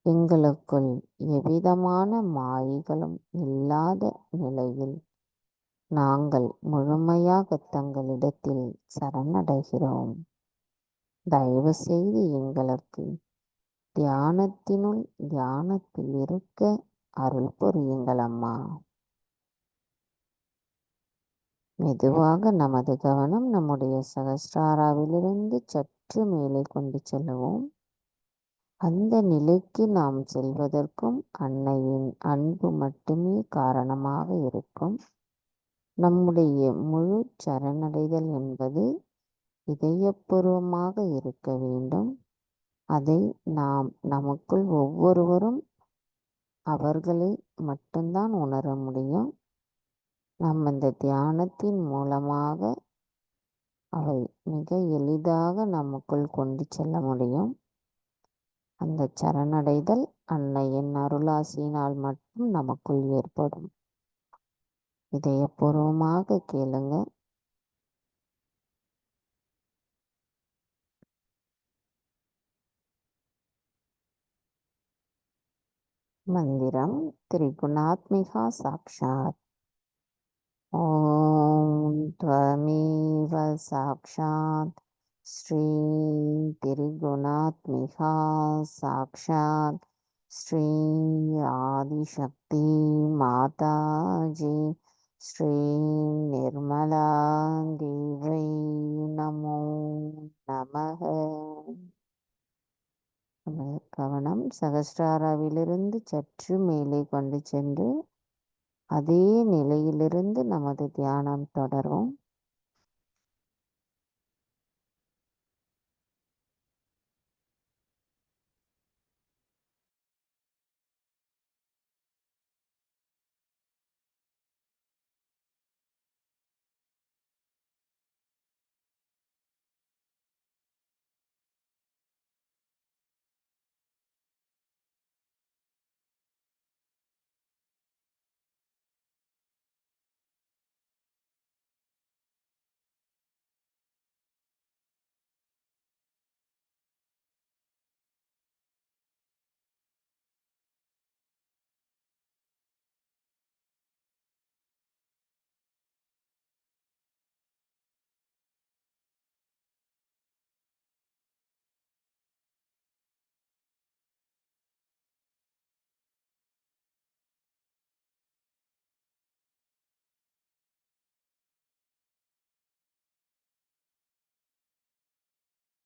எங்களுக்குள் எவ்விதமான மாயைகளும் இல்லாத நிலையில் நாங்கள் முழுமையாக தங்களிடத்தில் சரணடைகிறோம். தயவு செய்து எங்களுக்கு தியானத்தினுள் தியானத்தில் இருக்க அருள் புரியுங்கள் அம்மா. மெதுவாக நமது கவனம் நம்முடைய சகஸ்ராராவிலிருந்து சற்று மேலே கொண்டு செல்லுவோம். அந்த நிலைக்கு நாம் செல்வதற்கும் அன்னையின் அன்பு மட்டுமே காரணமாக இருக்கும். நம்முடைய முழு சரணடைதல் என்பது இதயபூர்வமாக இருக்க வேண்டும். அதை நாம் நமக்குள் ஒவ்வொருவரும் அவர்களை மட்டும்தான் உணர முடியும். நாம் இந்த தியானத்தின் மூலமாக அவை மிக எளிதாக நமக்குள் கொண்டு செல்ல முடியும். அந்த சரணடைதல் அன்னையின் அருளாசியினால் மட்டும் நமக்குள் ஏற்படும். இதயபூர்வமாக கேளுங்க. மந்திரம் திரிகுணாத்மிகா சாக்ஷாத். ஓம் त्वमेव साक्षात् श्री त्रिगुणात्मिका साक्षात् श्री आदिशक्ति माताजी श्री निर्मला देवै नमो நமக. நமது கவனம் சகஸ்ராராவிலிருந்து சற்று மேலே கொண்டு சென்று அதே நிலையிலிருந்து நமது தியானம் தொடரும்.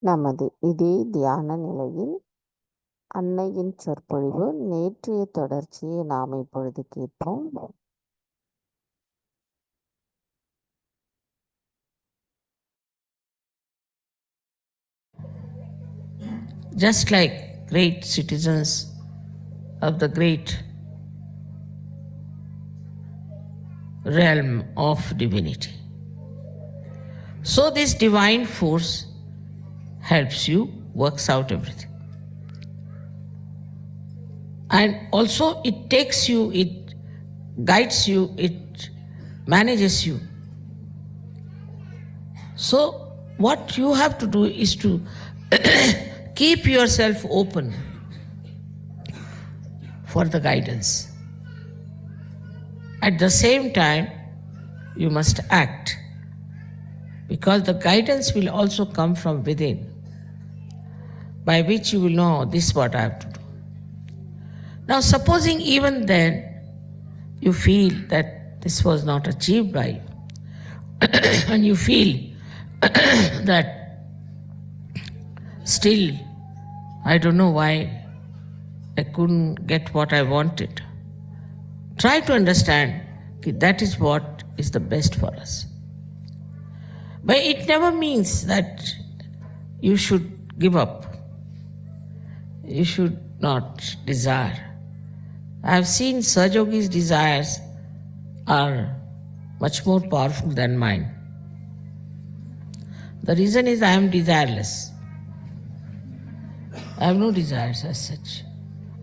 நமது இதே தியான நிலையில் அன்னையின் சொற்பொழிவு நேற்றைய தொடர்ச்சியை நாம் இப்பொழுது கேட்போம். Just like great citizens of the great realm of divinity, so this divine force helps you, works out everything. And also it takes you, it guides you, it manages you. So what you have to do is to keep yourself open for the guidance. At the same time, you must act, because the guidance will also come from within, by which you will know this is what I have to do. Now, supposing even then you feel that this was not achieved by you, and you feel that still I don't know why I couldn't get what I wanted. Try to understand that is what is the best for us. But it never means that you should give up. You should not desire. I have seen Sahajogi's desires are much more powerful than mine. The reason is I am desireless. I have no desires as such.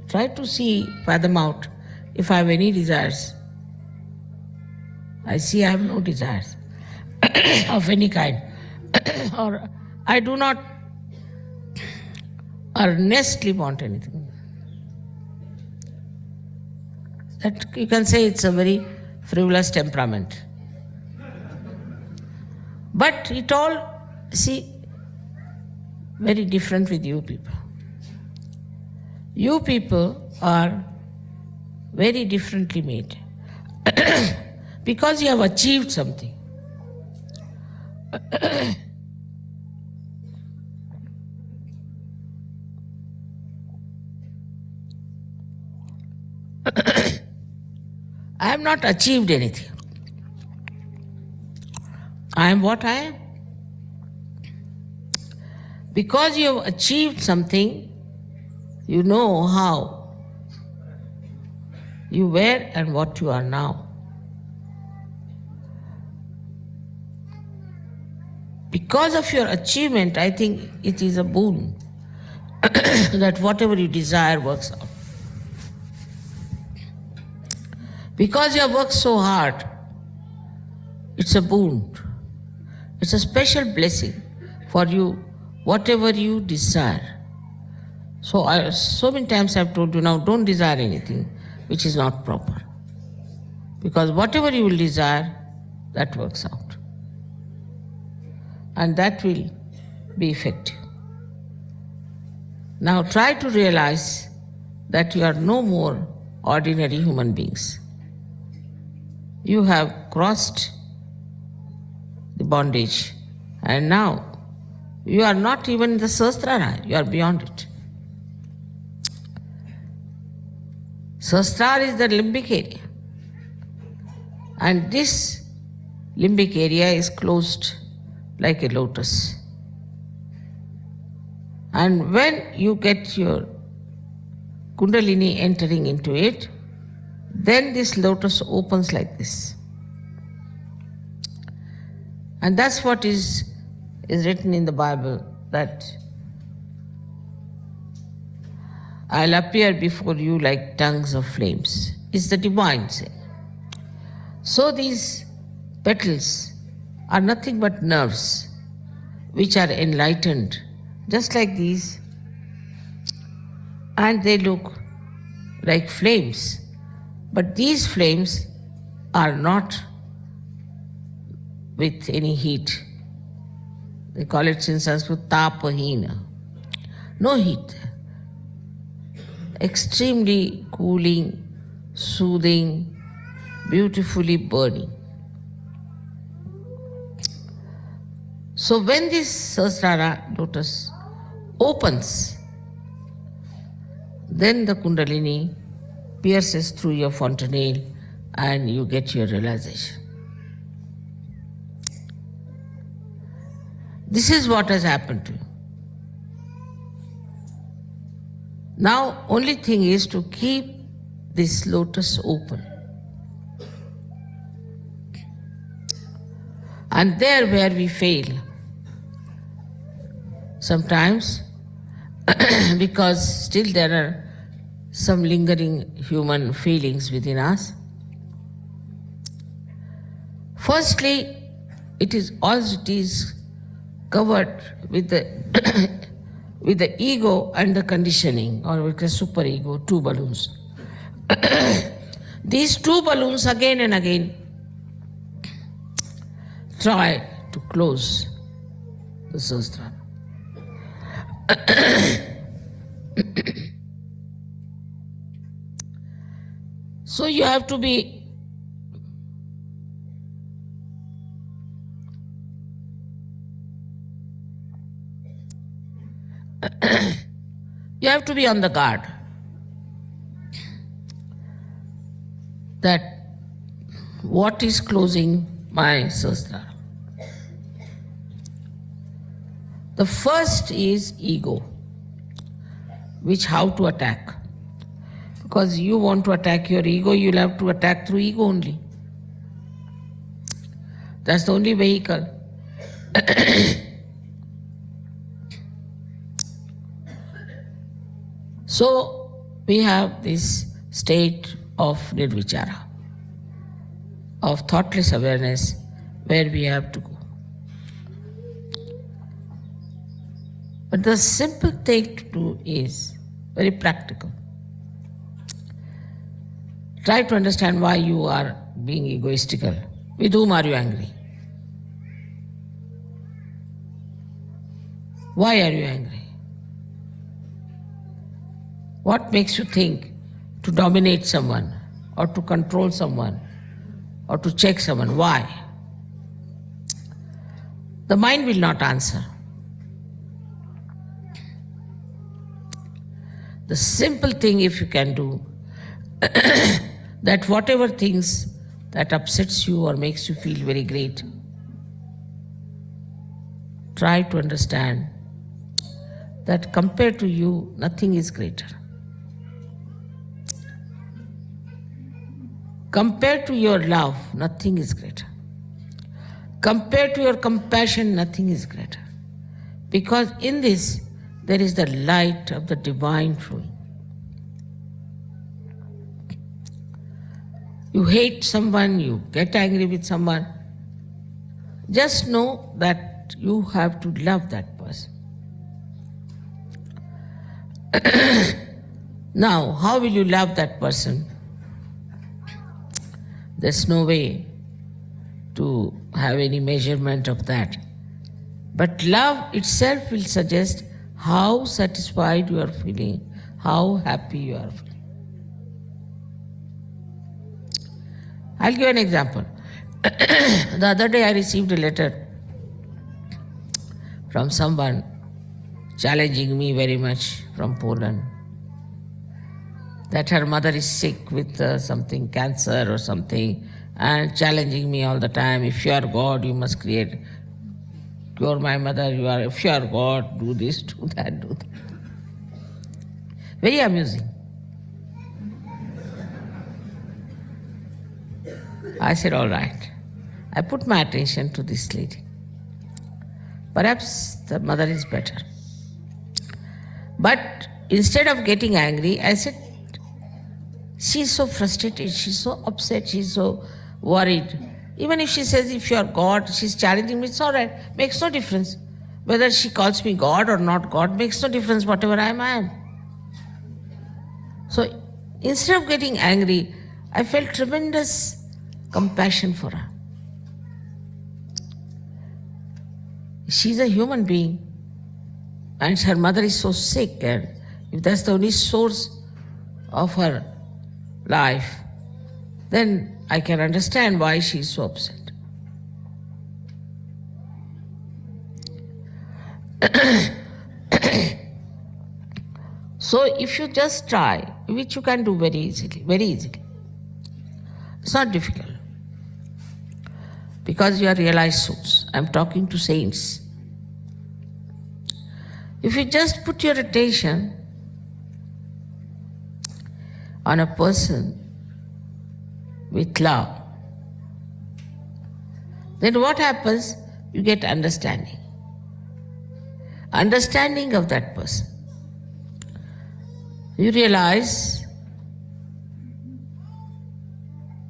Try to see, fathom out if I have any desires. I see I have no desires of any kind. Or I do not earnestly want anything. That you can say it's a very frivolous temperament. But it all, see, very different with you people. You people are very differently made because you have achieved something. I have not achieved anything. I am what I am. Because you have achieved something, you know how you were and what you are now. Because of your achievement, I think it is a boon that whatever you desire works out. Because you have worked so hard, it's a boon. It's a special blessing for you, whatever you desire. So many times I've told you, now don't desire anything which is not proper. Because whatever you will desire, that works out. and that will be effective. Now try to realize that you are no more ordinary human beings. You have crossed the bondage, and now you are not even in the Sahasrara, you are beyond it. Sahasrara is the limbic area, and this limbic area is closed like a lotus. And when you get your Kundalini entering into it, then this lotus opens like this. And that's what is written in the Bible, that I'll appear before you like tongues of flames. It's the divine saying. So these petals are nothing but nerves which are enlightened, just like these, and they look like flames. But these flames are not with any heat. They call it in Sanskrit tapahina. No heat. Extremely cooling, soothing, beautifully burning. So when this Sahasrara lotus opens, then the Kundalini pierces through your fontanelle and you get your realization. This is what has happened to you. Now, only thing is to keep this lotus open. And there where we fail, sometimes, because still there are some lingering human feelings within us. Firstly, it is covered with the with the ego and the conditioning, or with the superego, two balloons. These two balloons again and again try to close the Sahasrara. So you have to be on the guard that what is closing my Sahasrara. The first is ego, which how to attack. Because you want to attack your ego, you'll have to attack through ego only. That's the only vehicle. So we have this state of nirvichara, of thoughtless awareness, where we have to go. But the simple thing to do is very practical. Try to understand why you are being egoistical. With whom are you angry? Why are you angry? What makes you think to dominate someone, or to control someone, or to check someone? Why? The mind will not answer. The simple thing, if you can do, that whatever things that upsets you or makes you feel very great, try to understand that compared to you, nothing is greater. Compared to your love, nothing is greater. Compared to your compassion, nothing is greater. Because in this, there is the light of the divine flowing. You hate someone, you get angry with someone, just know that you have to love that person. Now, how will you love that person? There's no way to have any measurement of that. But love itself will suggest how satisfied you are feeling, how happy you are feeling. I'll give an example. The other day I received a letter from someone challenging me very much from Poland, that her mother is sick with something, cancer or something, and challenging me all the time. If you are God, you must cure my mother. If you are God, do this, do that, do that. Very amusing. I said, all right. I put my attention to this lady. Perhaps the mother is better. But instead of getting angry, I said, she's so frustrated, she's so upset, she's so worried. Even if she says, if you are God, she's challenging me, it's all right. Makes no difference. Whether she calls me God or not God, makes no difference. Whatever I am. So instead of getting angry, I felt tremendous compassion for her. She's a human being, and her mother is so sick, and if that's the only source of her life, then I can understand why she's so upset. So if you just try, which you can do very easily, it's not difficult. Because you are realized souls. I'm talking to saints. If you just put your attention on a person with love, then what happens? You get understanding. Understanding of that person. You realize,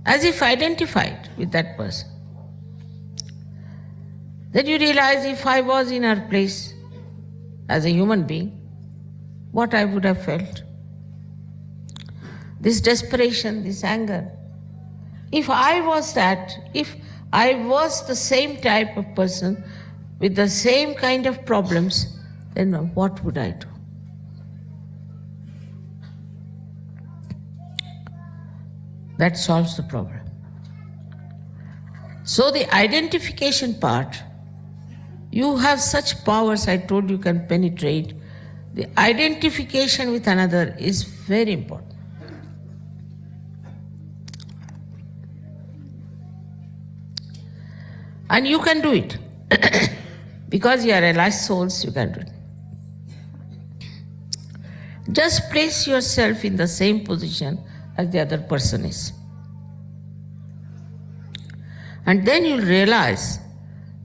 as if identified with that person. Then you realize, if I was in her place as a human being, what I would have felt. This desperation, this anger. If I was that, if I was the same type of person with the same kind of problems, then what would I do? That solves the problem. So the identification part, you have such powers, I told you, can penetrate. The identification with another is very important. And you can do it. Because you are realized souls, you can do it. Just place yourself in the same position as the other person is. And then you'll realize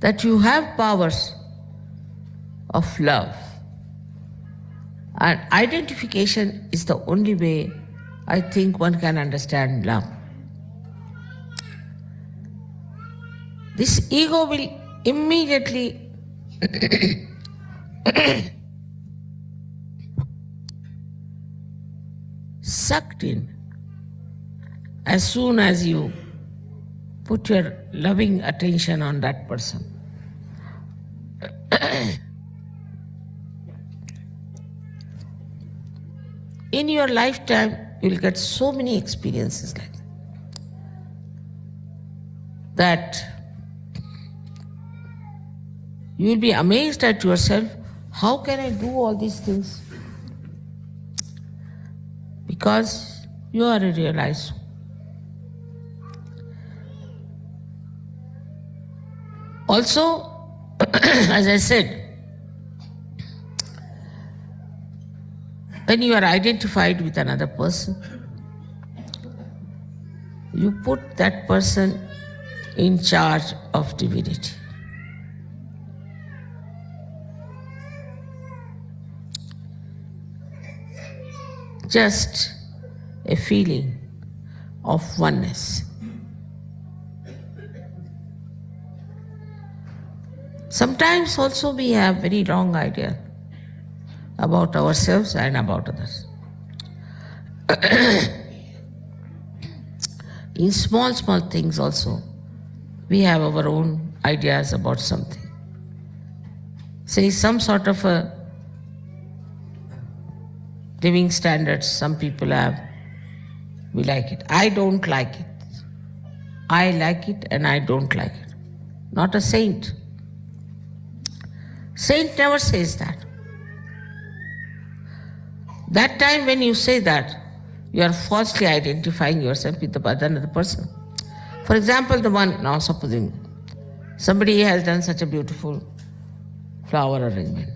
that you have powers of love. And identification is the only way I think one can understand love. This ego will immediately sucked in as soon as you put your loving attention on that person. In your lifetime, you will get so many experiences like that. You will be amazed at yourself, how can I do all these things? Because you are a realized soul. Also, as I said, when you are identified with another person, you put that person in charge of divinity. Just a feeling of oneness. Sometimes also we have very wrong idea about ourselves and about others. In small things also, we have our own ideas about something. say, some sort of a living standards some people have. We like it. I don't like it. I like it and I don't like it. Not a saint. Saint never says that. That time when you say that, you are falsely identifying yourself with the other person. For example, the one, now supposing somebody has done such a beautiful flower arrangement.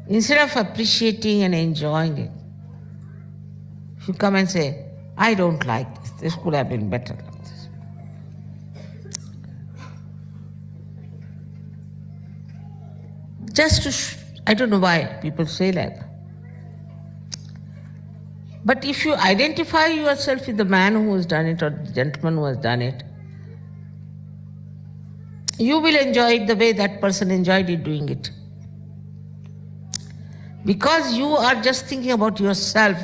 Instead of appreciating and enjoying it, you come and say, I don't like this. This could have been better like this. Just to, I don't know why people say like that. But if you identify yourself with the man who has done it or the gentleman who has done it, you will enjoy it the way that person enjoyed it doing it. Because you are just thinking about yourself,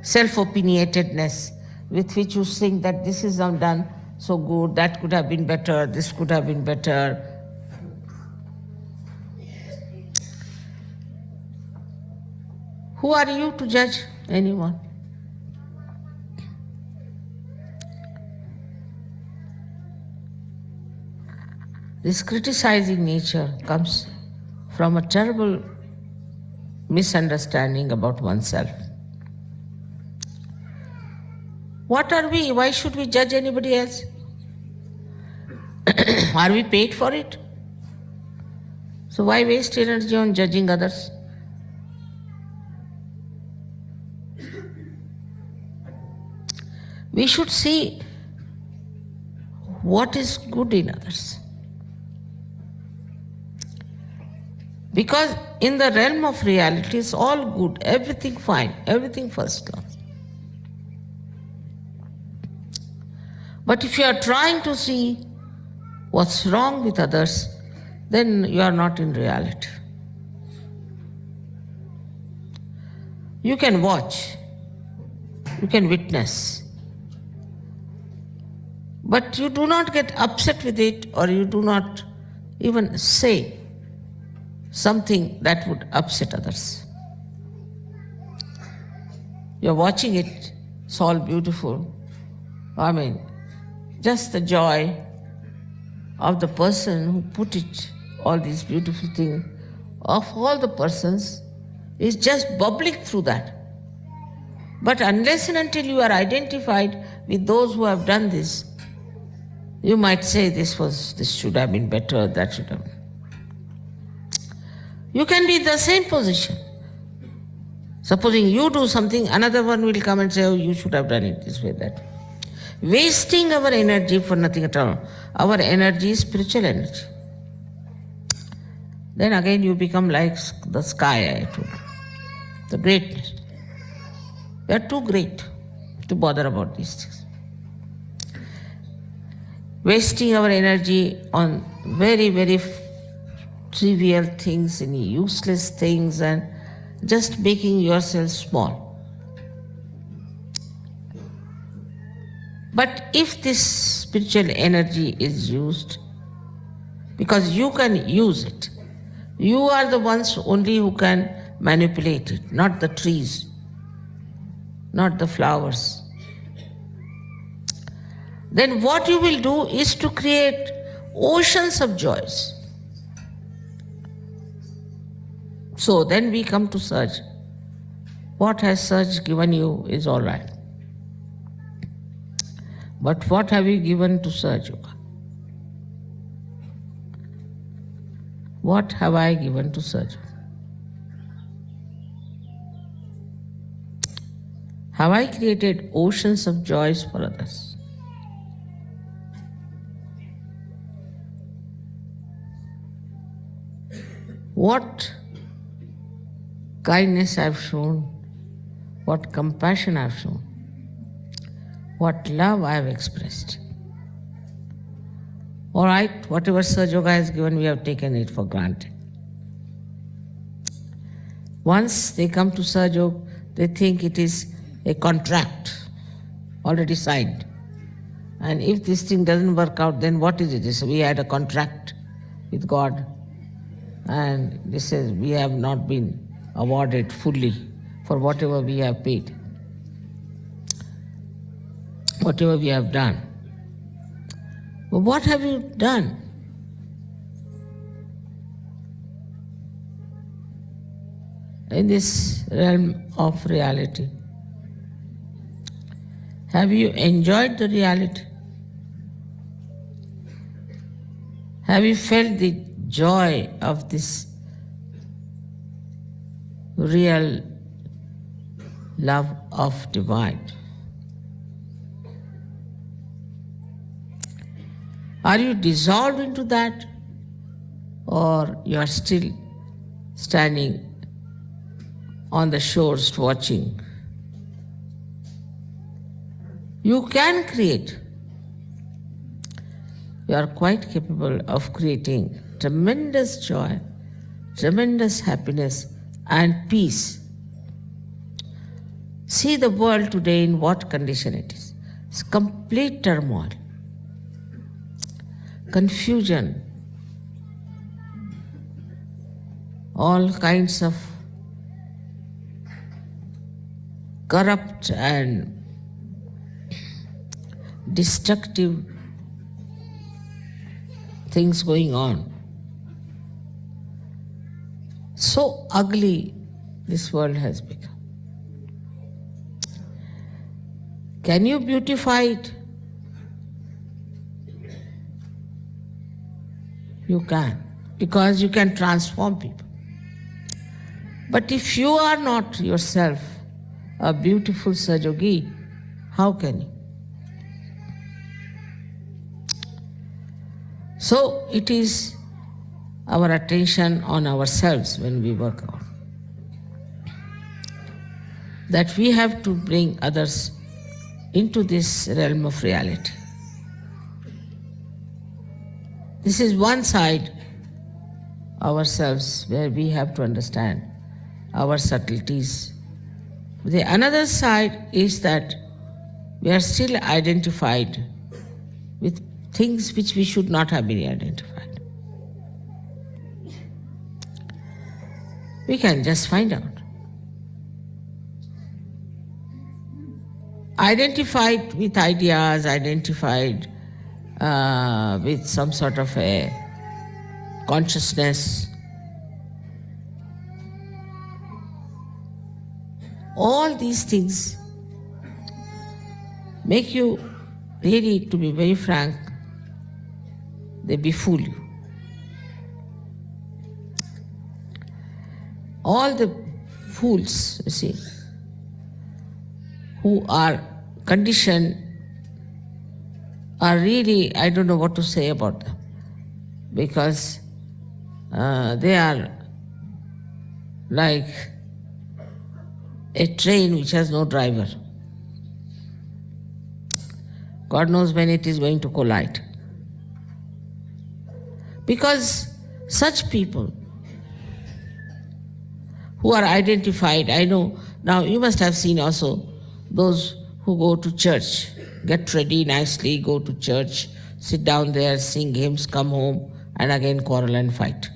self-opinionatedness, with which you think that this is not done so good, that could have been better, this could have been better. Who are you to judge anyone? This criticizing nature comes from a terrible misunderstanding about oneself. What are we? Why should we judge anybody else? Are we paid for it? So why waste energy on judging others? We should see what is good in others. Because in the realm of reality, it's all good, everything fine, everything first class. But if you are trying to see what's wrong with others, then you are not in reality. You can watch, you can witness, but you do not get upset with it, or you do not even say something that would upset others. You're watching it, it's all beautiful. I mean, just the joy of the person who put it, all these beautiful things, of all the persons, is just bubbling through that. But unless and until you are identified with those who have done this, you might say this should have been better, that should have been. You can be in the same position. Supposing you do something, another one will come and say, oh, you should have done it this way, that way. Wasting our energy for nothing at all. Our energy is spiritual energy. Then again you become like the sky, I told you. The greatness. We are too great to bother about these things. Wasting our energy on very, very trivial things and useless things, and just making yourself small. But if this spiritual energy is used, because you can use it, you are the ones only who can manipulate it, not the trees, not the flowers. Then what you will do is to create oceans of joys. So then we come to Saj. What has Saj given you is all right. But what have you given to Saj Yoga? What have I given to Saj? Have I created oceans of joys for others? What kindness I've shown, what compassion I've shown, what love I've expressed. All right, whatever Saj Yoga has given, we have taken it for granted. Once they come to Saj Yoga, they think it is a contract already signed. And if this thing doesn't work out, then what is it? We had a contract with God, and this is we have not been awarded fully for whatever we have paid, whatever we have done. But what have you done? In this realm of reality? Have you enjoyed the reality? Have you felt the joy of this real love of divine? Are you dissolved into that, or you are still standing on the shores watching? You can create. You are quite capable of creating tremendous joy, tremendous happiness and peace. See the world today in what condition it is. It's complete turmoil, confusion, all kinds of corrupt and destructive things going on. So ugly this world has become. Can you beautify it? You can, because you can transform people. But if you are not yourself a beautiful Sajogi, how can you? So it is our attention on ourselves when we work out, that we have to bring others into this realm of reality. This is one side, ourselves, where we have to understand our subtleties. The another side is that we are still identified with things which we should not have been identified. We can just find out. Identified with ideas, identified with some sort of a consciousness. All these things make you, really, to be very frank, they befool you. All the fools, you see, who are conditioned are really, I don't know what to say about them, because they are like a train which has no driver. God knows when it is going to collide. Because such people who are identified, I know, now you must have seen also those who go to church, get ready nicely, go to church, sit down there, sing hymns, come home, and again quarrel and fight.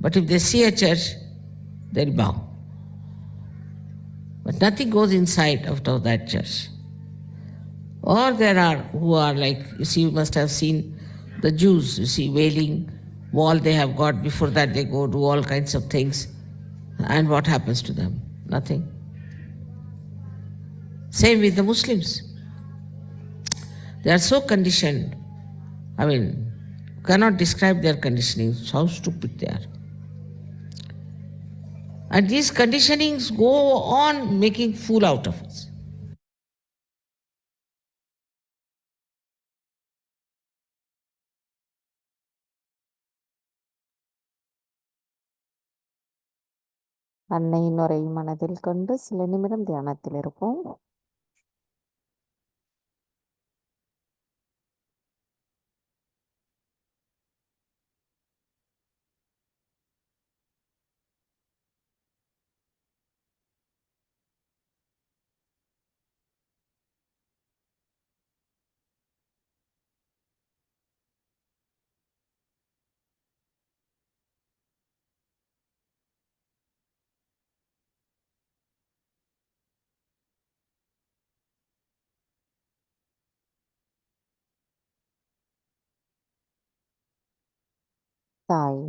But if they see a church, they'll bow. But nothing goes inside out of that church. Or there are who are like, you see, you must have seen the Jews, you see, wailing wall they have got. Before that they go do all kinds of things. And what happens to them? Nothing. Same with the Muslims. They are so conditioned. I mean, cannot describe their conditioning, how stupid they are. And these conditionings go on making fool out of us. அன்னையின் உரை மனதில் கொண்டு சில நிமிடம் தியானத்தில் இருப்போம். தாய்,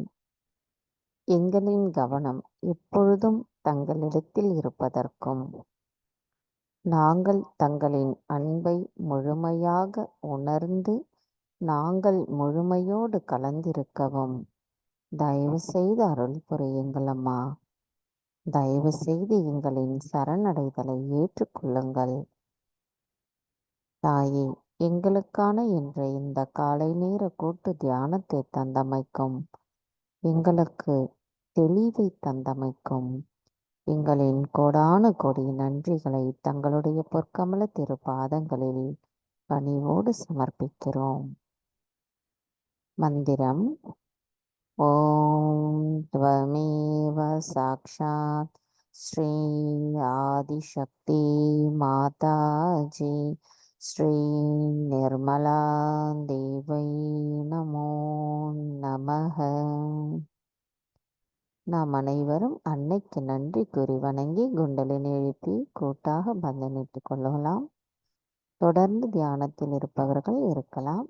எங்களின் கவனம் எப்பொழுதும் தங்களிடத்தில் இருப்பதற்கும் நாங்கள் தங்களின் அன்பை முழுமையாக உணர்ந்து நாங்கள் முழுமையோடு கலந்திருக்கவும் தயவு செய்து அருள் புரியுங்கள் அம்மா. தயவு செய்து எங்களின் சரணடைதலை ஏற்றுக்கொள்ளுங்கள். தாயே, எங்களுக்கான என்ற இந்த காலை நேர கூட்டு தியானத்தை தந்தமைக்கும், எங்களுக்கு தெளிவை தந்தமைக்கும் எங்களின் கோடான கோடி நன்றிகளை தங்களுடைய பொற்கமல திருப்பாதங்களில் பணிவோடு சமர்ப்பிக்கிறோம். மந்திரம்: ஓம் த்வமேவ சாக்ஷாத் ஸ்ரீ ஆதிசக்தி மாதாஜி ஸ்ரீ நிர்மலா தேவை நமோ நமஹ. நாம் அனைவரும் அன்னைக்கு நன்றி கூறி வணங்கி குண்டலினி எழுப்பி கூட்டாக பந்தனிட்டுக் கொள்ளலாம். தொடர்ந்து தியானத்தில் இருப்பவர்கள் இருக்கலாம்.